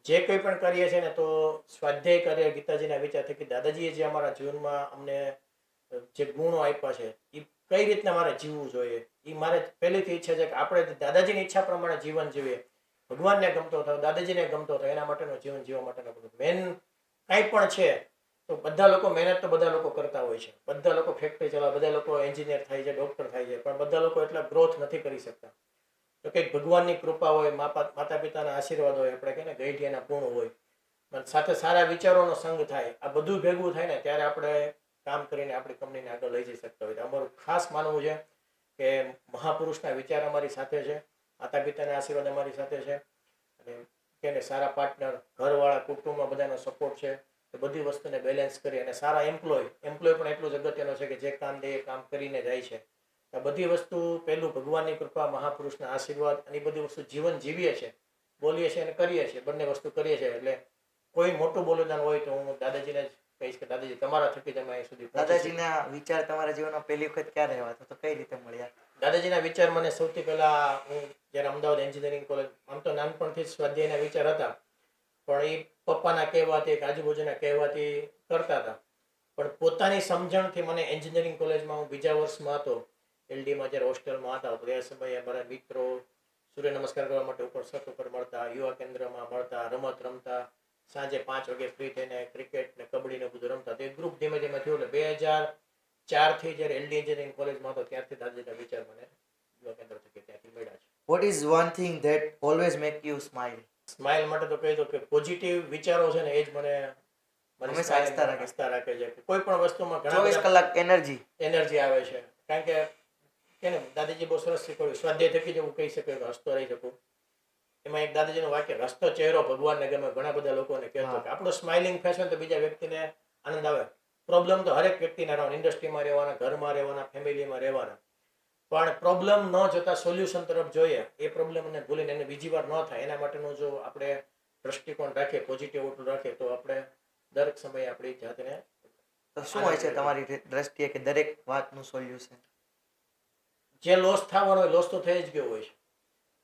જે કંઈ પણ કરીએ છીએ ને તો સ્વાધ્યાય કરીએ ગીતાજીના વિચાર થકી દાદાજીએ જે અમારા જીવનમાં અમને જે ગુણો આપ્યા છે એ કઈ રીતના મારે જીવવું જોઈએ એ મારે પહેલીથી ઈચ્છા છે કે આપણે દાદાજીની ઈચ્છા પ્રમાણે જીવન જીવીએ, ભગવાનને ગમતો થાવ, દાદાજીને ગમતો થાય, એના માટેનું જીવન જીવવા માટેનું મેન કાંઈ પણ છે. તો બધા લોકો મહેનત તો બધા લોકો કરતા હોય છે, બધા લોકો ફેક્ટરી ચલાવે, બધા લોકો એન્જિનિયર થાય છે, ડોક્ટર થાય છે, પણ બધા લોકો એટલા ગ્રોથ નથી કરી શકતા. તો કંઈક ભગવાનની કૃપા હોય, માતા પિતાના આશીર્વાદ હોય, આપણે કહીએ ને ગઈઢિયાના પૂર્ણ હોય, સાથે સારા વિચારોનો સંગ થાય, આ બધું ભેગું થાય ને ત્યારે આપણે કામ કરીને આપણી કંપનીને આગળ લઈ જઈ શકતા હોય. અમારું ખાસ માનવું છે કે મહાપુરુષના વિચાર અમારી સાથે છે, માતા પિતાના આશીર્વાદ અમારી સાથે છે, અને કે સારા પાર્ટનર, ઘરવાળા, કુટુંબમાં બધાનો સપોર્ટ છે. તો બધી વસ્તુને બેલેન્સ કરી અને સારા એમ્પ્લોય પણ એટલું જ અગત્યનો છે કે જે કામ દે એ કામ કરીને જાય છે. આ બધી વસ્તુ પહેલું ભગવાનની કૃપા, મહાપુરુષના આશીર્વાદ અને બધી વસ્તુ જીવન જીવીએ છીએ, બોલીએ છીએ અને કરીએ છીએ, બંને વસ્તુ કરીએ છીએ. એટલે કોઈ મોટું બોલદાન હોય તો હું દાદાજીને જ કહીશ કે દાદાજી તમારા થકી તમે અહીં સુધી પહોંચી શકો. દાદાજીના વિચાર તમારા જીવનમાં પહેલી વખત ક્યારે આવ્યા હતા, તો કઈ રીતે મળ્યા? દાદાજીના વિચાર મને સૌથી પહેલા હું જ્યારે અમદાવાદ એન્જિનિયરિંગ કોલેજ, આમ તો નાનપણથી જ સ્વાધ્યાયના વિચાર હતા, પણ એ પપ્પાના કહેવાથી, આજુબાજુના કહેવાથી કરતા હતા. પણ પોતાની સમજણથી મને એન્જિનિયરિંગ કોલેજમાં હું બીજા વર્ષમાં હતો, એલડીમાં જ્યારે હોસ્ટેલમાં હતા, તો એ સમયે મારા મિત્રો સૂર્ય નમસ્કાર કરવા માટે ઉપર છત ઉપર મળતા, યુવા કેન્દ્રમાં મળતા, રમત રમતા, સાંજે 5 વાગે ફ્રી થઈને ક્રિકેટ ને કબડ્ડી ને બધું રમતા. તો એ ગ્રુપ ધીમે ધીમે થયું. એટલે 2004થી જ્યારે એલડી એન્જિનિયરિંગ કોલેજમાં હતો ત્યારથી દાદાજીના વિચાર મને યુવા કેન્દ્ર થકી ત્યાંથી મળ્યા છે. What is one thing that always make you smile? Smile માટે તો કહી દો કે પોઝિટિવ વિચારો છે ને એ જ મને હંમેશા હસતા રાખે છે. કોઈ પણ વસ્તુમાં 24 કલાક એનર્જી આવે છે. કારણ કે દાદાજી બહુ સરસ શીખવાડ્યું, સ્વાધ્યાય થકી જ હું કહી શકું કે હસતો રહી શકું. એમાં એક દાદાજીનું વાક્ય, હસતો ચહેરો ભગવાનને ગમે. ઘણા બધા લોકોને કહેતો કે આપણો સ્માઇલિંગ ફેસ હોય તો બીજા વ્યક્તિને આનંદ આવે. પ્રોબ્લેમ તો હરેક વ્યક્તિના રહેવાના, ઇન્ડસ્ટ્રીમાં રહેવાના, ઘરમાં રહેવાના, ફેમિલીમાં રહેવાના, પણ પ્રોબ્લેમ ન જોતા સોલ્યુશન તરફ જોઈએ, એ પ્રોબ્લેમને ભૂલીને એને બીજી વાર ન થાય એના માટેનું જો આપણે દ્રષ્ટિકોણ રાખીએ, પોઝિટિવ આઉટલુક રાખીએ, તો આપણે દરેક સમયે આપણી જાતને. તો શું હોય છે તમારી દ્રષ્ટિએ કે દરેક વાતનું સોલ્યુશન? જે લોસ થવાનો હોય, લોસ તો થઈ જ ગયો હોય છે,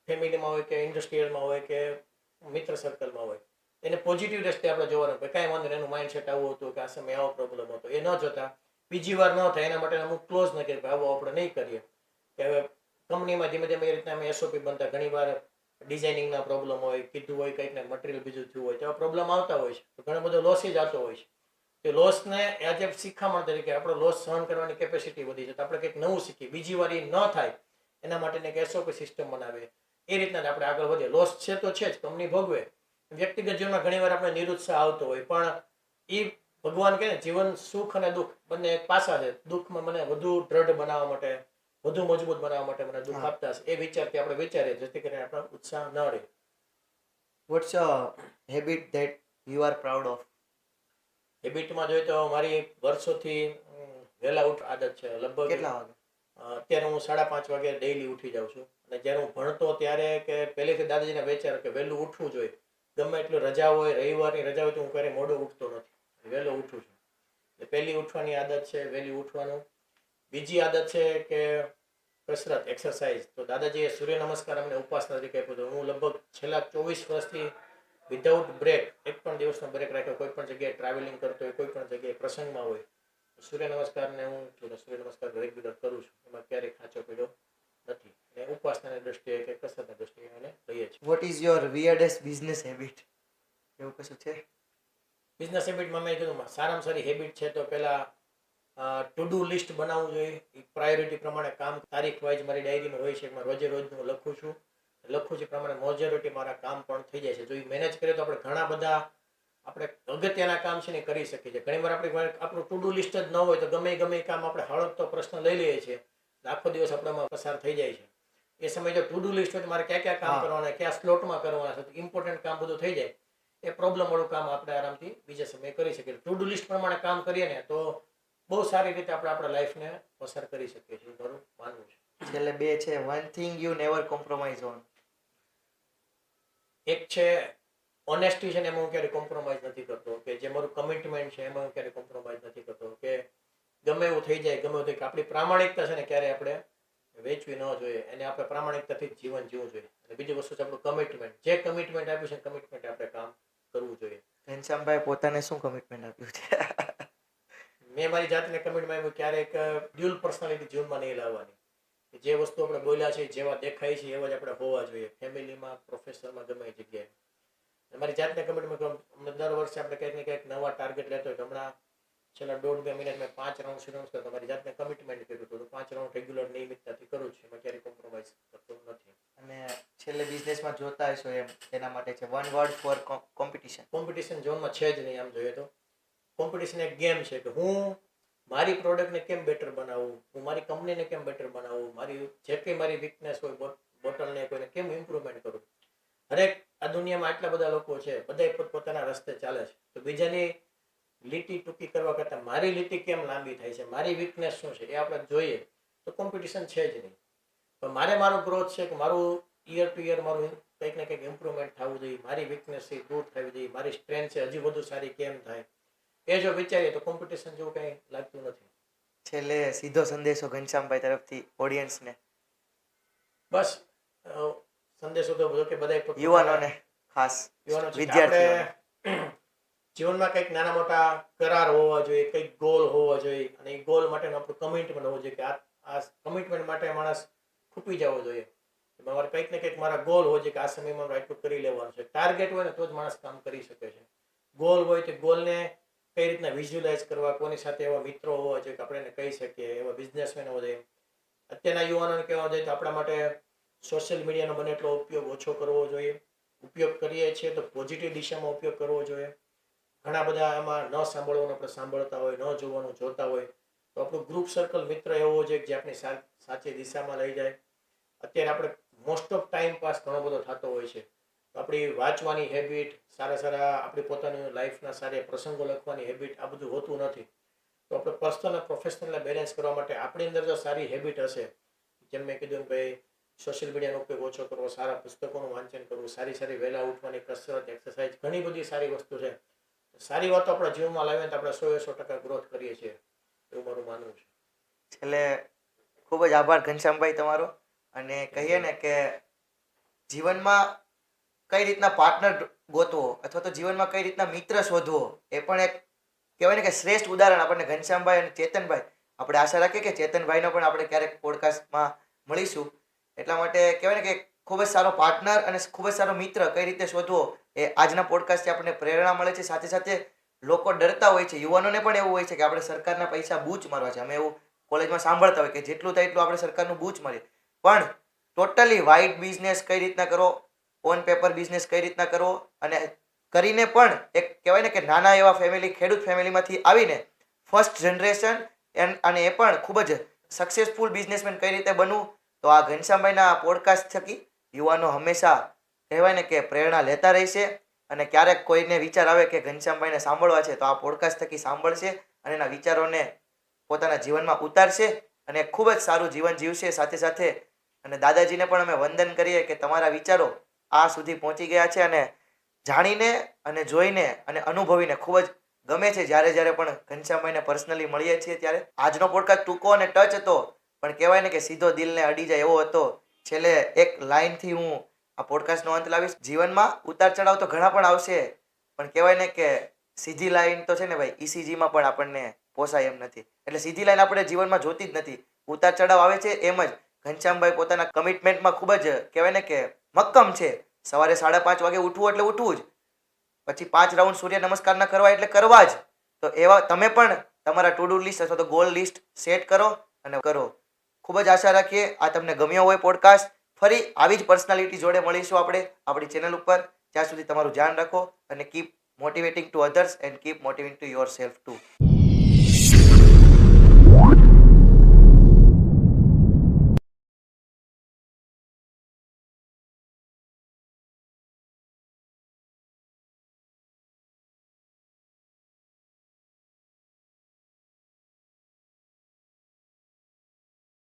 ફેમિલીમાં હોય કે ઇન્ડસ્ટ્રીયલમાં હોય કે મિત્ર સર્કલમાં હોય, એને પોઝિટિવ દ્રષ્ટિએ આપણે જોવાનું કે કાંઈ વાંધો નહીં, એનું માઇન્ડસેટ આવું હતું કે આ સમયે આવો પ્રોબ્લેમ હતો, એ ન જોતા બીજી વાર ન થાય એના માટે અમુક ક્લોઝ ન કરીએ, આવો આપણે નહીં કરીએ. કે હવે કંપનીમાં ધીમે ધીમે એ રીતના અમે એસઓપી બનતા, ઘણી વાર ડિઝાઇનિંગના પ્રોબ્લેમ હોય, કીધું હોય કંઈક ને મટીરિયલ બીજું થયું હોય, તેવા પ્રોબ્લેમ આવતા હોય છે. તો ઘણો બધો લોસ જ આવતો હોય છે. તે લોસને આજે શીખામણ તરીકે આપણો લોસ સહન કરવાની કેપેસિટી વધી છે. તો આપણે કંઈક નવું શીખીએ, બીજી વાર એ ન થાય એના માટેની એક એસઓપી સિસ્ટમ બનાવીએ, એ રીતના આપણે આગળ વધીએ. લોસ છે તો છે જ, કંપની ભોગવે. વ્યક્તિગત જીવનમાં ઘણી વાર આપણે નિરુત્સાહ આવતો હોય, પણ એ ભગવાન કહે ને જીવન સુખ અને દુઃખ બંને એક પાસા છે. દુઃખમાં મને વધુ દ્રઢ બનાવવા માટે, વધુ મજબૂત બનાવવા માટે મને દુઃખ આપતા હશે, એ વિચારથી આપણે વિચારીએ જેથી કરીને આપણો ઉત્સાહ ન રહે. What's a habit that you are proud of? હેબિટમાં જોઈએ તો મારી વર્ષોથી વહેલા ઉઠ આદત છે. લગભગ કેટલા વાગે? અત્યારે હું 5:30 વાગે ડેઈલી ઉઠી જાઉં છું. અને જ્યારે હું ભણતો ત્યારે કે પહેલેથી દાદાજીના વિચાર કે વહેલું ઉઠવું જોઈએ. ગમે એટલું રજા હોય, રવિવારની રજા હોય તો હું ક્યારેય મોડો ઉઠતો નથી, વહેલો ઉઠું છું. એટલે પહેલી ઉઠવાની આદત છે, વહેલી ઉઠવાનું. બીજી આદત છે કે કસરત, એક્સરસાઇઝ. તો દાદાજીએ સૂર્ય નમસ્કાર અમને ઉપાસના તરીકે આપ્યો હતો. હું લગભગ છેલ્લા 24 વર્ષથી વિધાઉટ બ્રેક, એક પણ દિવસનો બ્રેક રાખ્યો, કોઈ પણ જગ્યાએ ટ્રાવેલિંગ કરતો હોય, કોઈ પણ જગ્યાએ પ્રસંગમાં હોય, સૂર્ય નમસ્કારને હું સૂર્ય નમસ્કાર રેગ્યુલર કરું છું. એમાં ક્યારેય ખાંચો પડ્યો નથી. અને ઉપાસનાની દ્રષ્ટિએ કે કસરતની દ્રષ્ટિએ એને લઈએ છીએ. What is your weirdest business habit? એવું કશું છે? બિઝનેસ હેબિટમાં મેં કીધું સારામાં સારી હેબિટ છે તો પહેલા ટુ ડુ લિસ્ટ બનાવવું જોઈએ. પ્રાયોરિટી પ્રમાણે કામ તારીખ વાઇઝ મારી ડાયરીમાં હોય છે, એમાં રોજે રોજનું લખું છું એ પ્રમાણે મોજોરિટી મારા કામ પણ થઈ જાય છે. જો એ મેનેજ કરીએ તો આપણે ઘણા બધા આપણે અગત્યના કામ છે ને કરી શકીએ છીએ. ઘણી વાર આપણું ટુ ડુ લિસ્ટ જ ન હોય તો ગમે એ કામ આપણે હળવદતો પ્રશ્ન લઈ લઈએ છીએ, આખો દિવસ આપણામાં પસાર થઈ જાય છે. એ સમયે જો ટુ ડુ લિસ્ટ હોય તો મારે ક્યાં ક્યાં કામ કરવાના, કયા સ્લોટમાં કરવાના છે, ઇમ્પોર્ટન્ટ કામ બધું થઈ જાય, એ પ્રોબ્લેમ વાળું કામ આપણે આરામથી બીજા સમયે કરી શકીએ. ટુ ડુ લિસ્ટ પ્રમાણે કામ કરીએ ને તો બહુ સારી રીતે આપણે આપણા લાઈફને પસાર કરી શકીએ છીએ, મારું માનવું છે. છેલ્લે બે છે, one thing you never compromise on. એક છે ઓનેસ્ટી છે ને, એમાં હું ક્યારેય કોમ્પ્રોમાઇઝ નથી કરતો. કે જે મારું કમિટમેન્ટ છે એમાં હું ક્યારેય કોમ્પ્રોમાઇઝ નથી કરતો. કે ગમે એવું થઈ જાય ગમે એવું થઈ આપણી પ્રામાણિકતા છે ને ક્યારે આપણે વેચવી ન જોઈએ, એને આપણે પ્રામાણિકતાથી જ જીવન જીવવું જોઈએ. અને બીજી વસ્તુ છે આપણું કમિટમેન્ટ. જે કમિટમેન્ટ આપ્યું છે કમિટમેન્ટ આપણે કામ કરવું જોઈએ. ઘનશ્યામભાઈ પોતાને શું કમિટમેન્ટ આપ્યું છે? મેં મારી જાતને કમિટમેન્ટ આપ્યું ક્યારેક ડ્યુઅલ પર્સનાલિટી જીવનમાં નહીં લાવવાની. જે વસ્તુ આપણે બોલ્યા છે જેવા દેખાય છે એવા જ આપણે હોવા જોઈએ, ફેમિલીમાં, પ્રોફેશનમાં, ગમે એ જગ્યાએ. મારી જાતને કમિટમેન્ટ અમને દર વર્ષે આપણે કંઈક ને કંઈક નવા ટાર્ગેટ લેતો હોય. હમણાં છેલ્લા 1.5-2 મહિના મેં 5 રાઉન્ડ શૂટિંગ કર્યો. મારી જાતને કમિટમેન્ટ કર્યું હતું 5 રાઉન્ડ રેગ્યુલર નિયમિતતાથી કરું છું. એમાં ક્યારેય કોમ્પ્રોમાઇઝ કરતો નથી. અને છેલ્લે બિઝનેસમાં જોતા હશો એમ એના માટે છે one word for competition. Competition ઝોનમાં છે જ નહીં. આમ જોઈએ તો કોમ્પિટિશન એક ગેમ છે કે હું મારી પ્રોડક્ટને કેમ બેટર બનાવું, હું મારી કંપનીને કેમ બેટર બનાવું, મારી જેટલી મારી વીકનેસ હોય બોટલને કોઈને કેમ ઇમ્પ્રુવમેન્ટ કરું. હરેક આ દુનિયામાં આટલા બધા લોકો છે, બધા પોતપોતાના રસ્તે ચાલે છે. તો બીજાની લીટી ટૂંકી કરવા કરતાં મારી લીટી કેમ લાંબી થાય છે, મારી વીકનેસ શું છે એ આપણે જોઈએ તો કોમ્પિટિશન છે જ નહીં. પણ મારો ગ્રોથ છે કે મારું યર ટુ યર મારું કંઈક ને કંઈક ઇમ્પ્રુવમેન્ટ થવું જોઈએ, મારી વીકનેસ છે દૂર થવી જોઈએ, મારી સ્ટ્રેન્થ છે હજી વધુ સારી કેમ થાય એ જો વિચારીએ તો કોમ્પિટિશન જેવું કંઈ લાગતું નથી. છેલ્લે સીધો સંદેશો ઘનશ્યામભાઈ તરફથી ઓડિયન્સને. બસ સંદેશો તો બધો કે બધા યુવાનોને ખાસ વિદ્યાર્થીઓને જીવનમાં કંઈક નાના મોટા કરાર હોવા જોઈએ, કંઈક ગોલ હોવા જોઈએ. અને એ ગોલ માટેનો આપણું કમિટમેન્ટ હોવું જોઈએ કે આ કમિટમેન્ટ માટે માણસ ખૂપી જવો જોઈએ. મારે કંઈક ને કંઈક મારા ગોલ હોય છે કે આ સમયમાં મારે આટલું કરી લેવાનું છે. ટાર્ગેટ હોય ને તો જ માણસ કામ કરી શકે છે. ગોલ હોય તો ગોલને કઈ રીતના વિઝ્યુલાઇઝ કરવા, કોની સાથે એવા મિત્રો હોવા જોઈએ કે આપણે એને કહી શકીએ, એવા બિઝનેસમેન હોવા જોઈએ. અત્યારના યુવાનોને કહેવા જોઈએ તો આપણા માટે સોશિયલ મીડિયાનો બને એટલો ઉપયોગ ઓછો કરવો જોઈએ. ઉપયોગ કરીએ છીએ તો પોઝિટિવ દિશામાં ઉપયોગ કરવો જોઈએ. ઘણા બધા એમાં ન સાંભળવાનું આપણે સાંભળતા હોય, ન જોવાનું જોતા હોય. તો આપણું ગ્રુપ સર્કલ મિત્ર એવો છે જે આપણી સાચી દિશામાં લઈ જાય. અત્યારે આપણે મોસ્ટ ઓફ ટાઈમ પાસ ઘણો બધો થતો હોય છે. તો આપણી વાંચવાની હેબિટ, સારા આપણી પોતાની લાઈફના સારા પ્રસંગો લખવાની હેબિટ, આ બધું હોતું નથી. તો આપણે પર્સનલ અને પ્રોફેશનલ બેલેન્સ કરવા માટે આપણી અંદર જો સારી હેબિટ હશે, જેમ મેં કીધું ભાઈ સોશિયલ મીડિયાનો ઉપયોગ ઓછો કરવો, સારા પુસ્તકોનું વાંચન કરવું, સારી વહેલા ઉઠવાની કસરત, એક્સરસાઇઝ, ઘણી બધી સારી વસ્તુ છે. સારી વાતો આપણા જીવનમાં લાવીએ તો આપણે 100% ગ્રોથ કરીએ છીએ, એવું મારું માનવું છે. છેલ્લે ખૂબ જ આભાર ઘનશ્યામભાઈ તમારો. અને કહીએ ને કે જીવનમાં કઈ રીતના પાર્ટનર ગોતવો અથવા તો જીવનમાં કઈ રીતના મિત્ર શોધવો એ પણ એક કહેવાય ને કે શ્રેષ્ઠ ઉદાહરણ આપણને ઘનશ્યામભાઈ અને ચેતનભાઈ. આપણે આશા રાખીએ કે ચેતનભાઈનો પણ આપણે ક્યારેક પોડકાસ્ટમાં મળીશું. એટલા માટે કહેવાય ને કે ખૂબ જ સારો પાર્ટનર અને ખૂબ જ સારો મિત્ર કઈ રીતે શોધવો એ આજના પોડકાસ્ટથી આપણને પ્રેરણા મળે છે. સાથે સાથે લોકો ડરતા હોય છે, યુવાનોને પણ એવું હોય છે કે આપણે સરકારના પૈસા બૂચ મારવા છે. અમે એવું કોલેજમાં સાંભળતા હોય કે જેટલું થાય એટલું આપણે સરકારનું બૂચ મારીએ. પણ ટોટલી વાઇડ બિઝનેસ કઈ રીતના કરવો, ઓન પેપર બિઝનેસ કઈ રીતના કરવો, અને કરીને પણ એક કહેવાય ને કે નાના એવા ફેમિલી, ખેડૂત ફેમિલીમાંથી આવીને ફર્સ્ટ જનરેશન અને એ પણ ખૂબ જ સક્સેસફુલ બિઝનેસમેન કઈ રીતે બનવું. તો આ ઘનશ્યામભાઈના પોડકાસ્ટ થકી યુવાનો હંમેશા કહેવાય ને કે પ્રેરણા લેતા રહેશે. અને ક્યારેક કોઈને વિચાર આવે કે ઘનશ્યામભાઈને સાંભળવા છે તો આ પોડકાસ્ટ થકી સાંભળશે અને એના વિચારોને પોતાના જીવનમાં ઉતારશે અને ખૂબ જ સારું જીવન જીવશે. સાથે સાથે અને દાદાજીને પણ અમે વંદન કરીએ કે તમારા વિચારો આ સુધી પહોંચી ગયા છે અને જાણીને અને જોઈને અને અનુભવીને ખૂબ જ ગમે છે. જ્યારે પણ ઘનશ્યામભાઈને પર્સનલી મળીએ છીએ ત્યારે આજનો પોડકાસ્ટ ટૂંકો અને ટચ હતો, પણ કહેવાય ને કે સીધો દિલને અડી જાય એવો હતો. છેલ્લે એક લાઇનથી હું આ પોડકાસ્ટનો અંત લાવીશ. જીવનમાં ઉતાર ચઢાવ તો ઘણા પણ આવશે, પણ કહેવાય ને કે સીધી લાઈન તો છે ને ભાઈ ECGમાં પણ આપણને પોસાય એમ નથી. એટલે સીધી લાઈન આપણે જીવનમાં જોતી જ નથી. ઉતાર ચઢાવ આવે છે. એમ જ ઘનશ્યામભાઈ પોતાના કમિટમેન્ટમાં ખૂબ જ કહેવાય ને કે મક્કમ છે. સવારે 5:30 વાગે ઉઠવું એટલે ઉઠવું જ, પછી 5 રાઉન્ડ સૂર્ય નમસ્કારના કરવા એટલે કરવા જ. તો એવા તમે પણ તમારા ટુ ડુ લિસ્ટ અથવા તો ગોલ લિસ્ટ સેટ કરો અને કરો. ખૂબ જ આશા રાખીએ આ તમને ગમ્યો હોય પોડકાસ્ટ. ફરી આવી જ પર્સનાલિટી જોડે મળીશું આપણે આપણી ચેનલ ઉપર. ત્યાં સુધી તમારું ધ્યાન રાખો અને keep motivating to others and keep motivating to yourself two.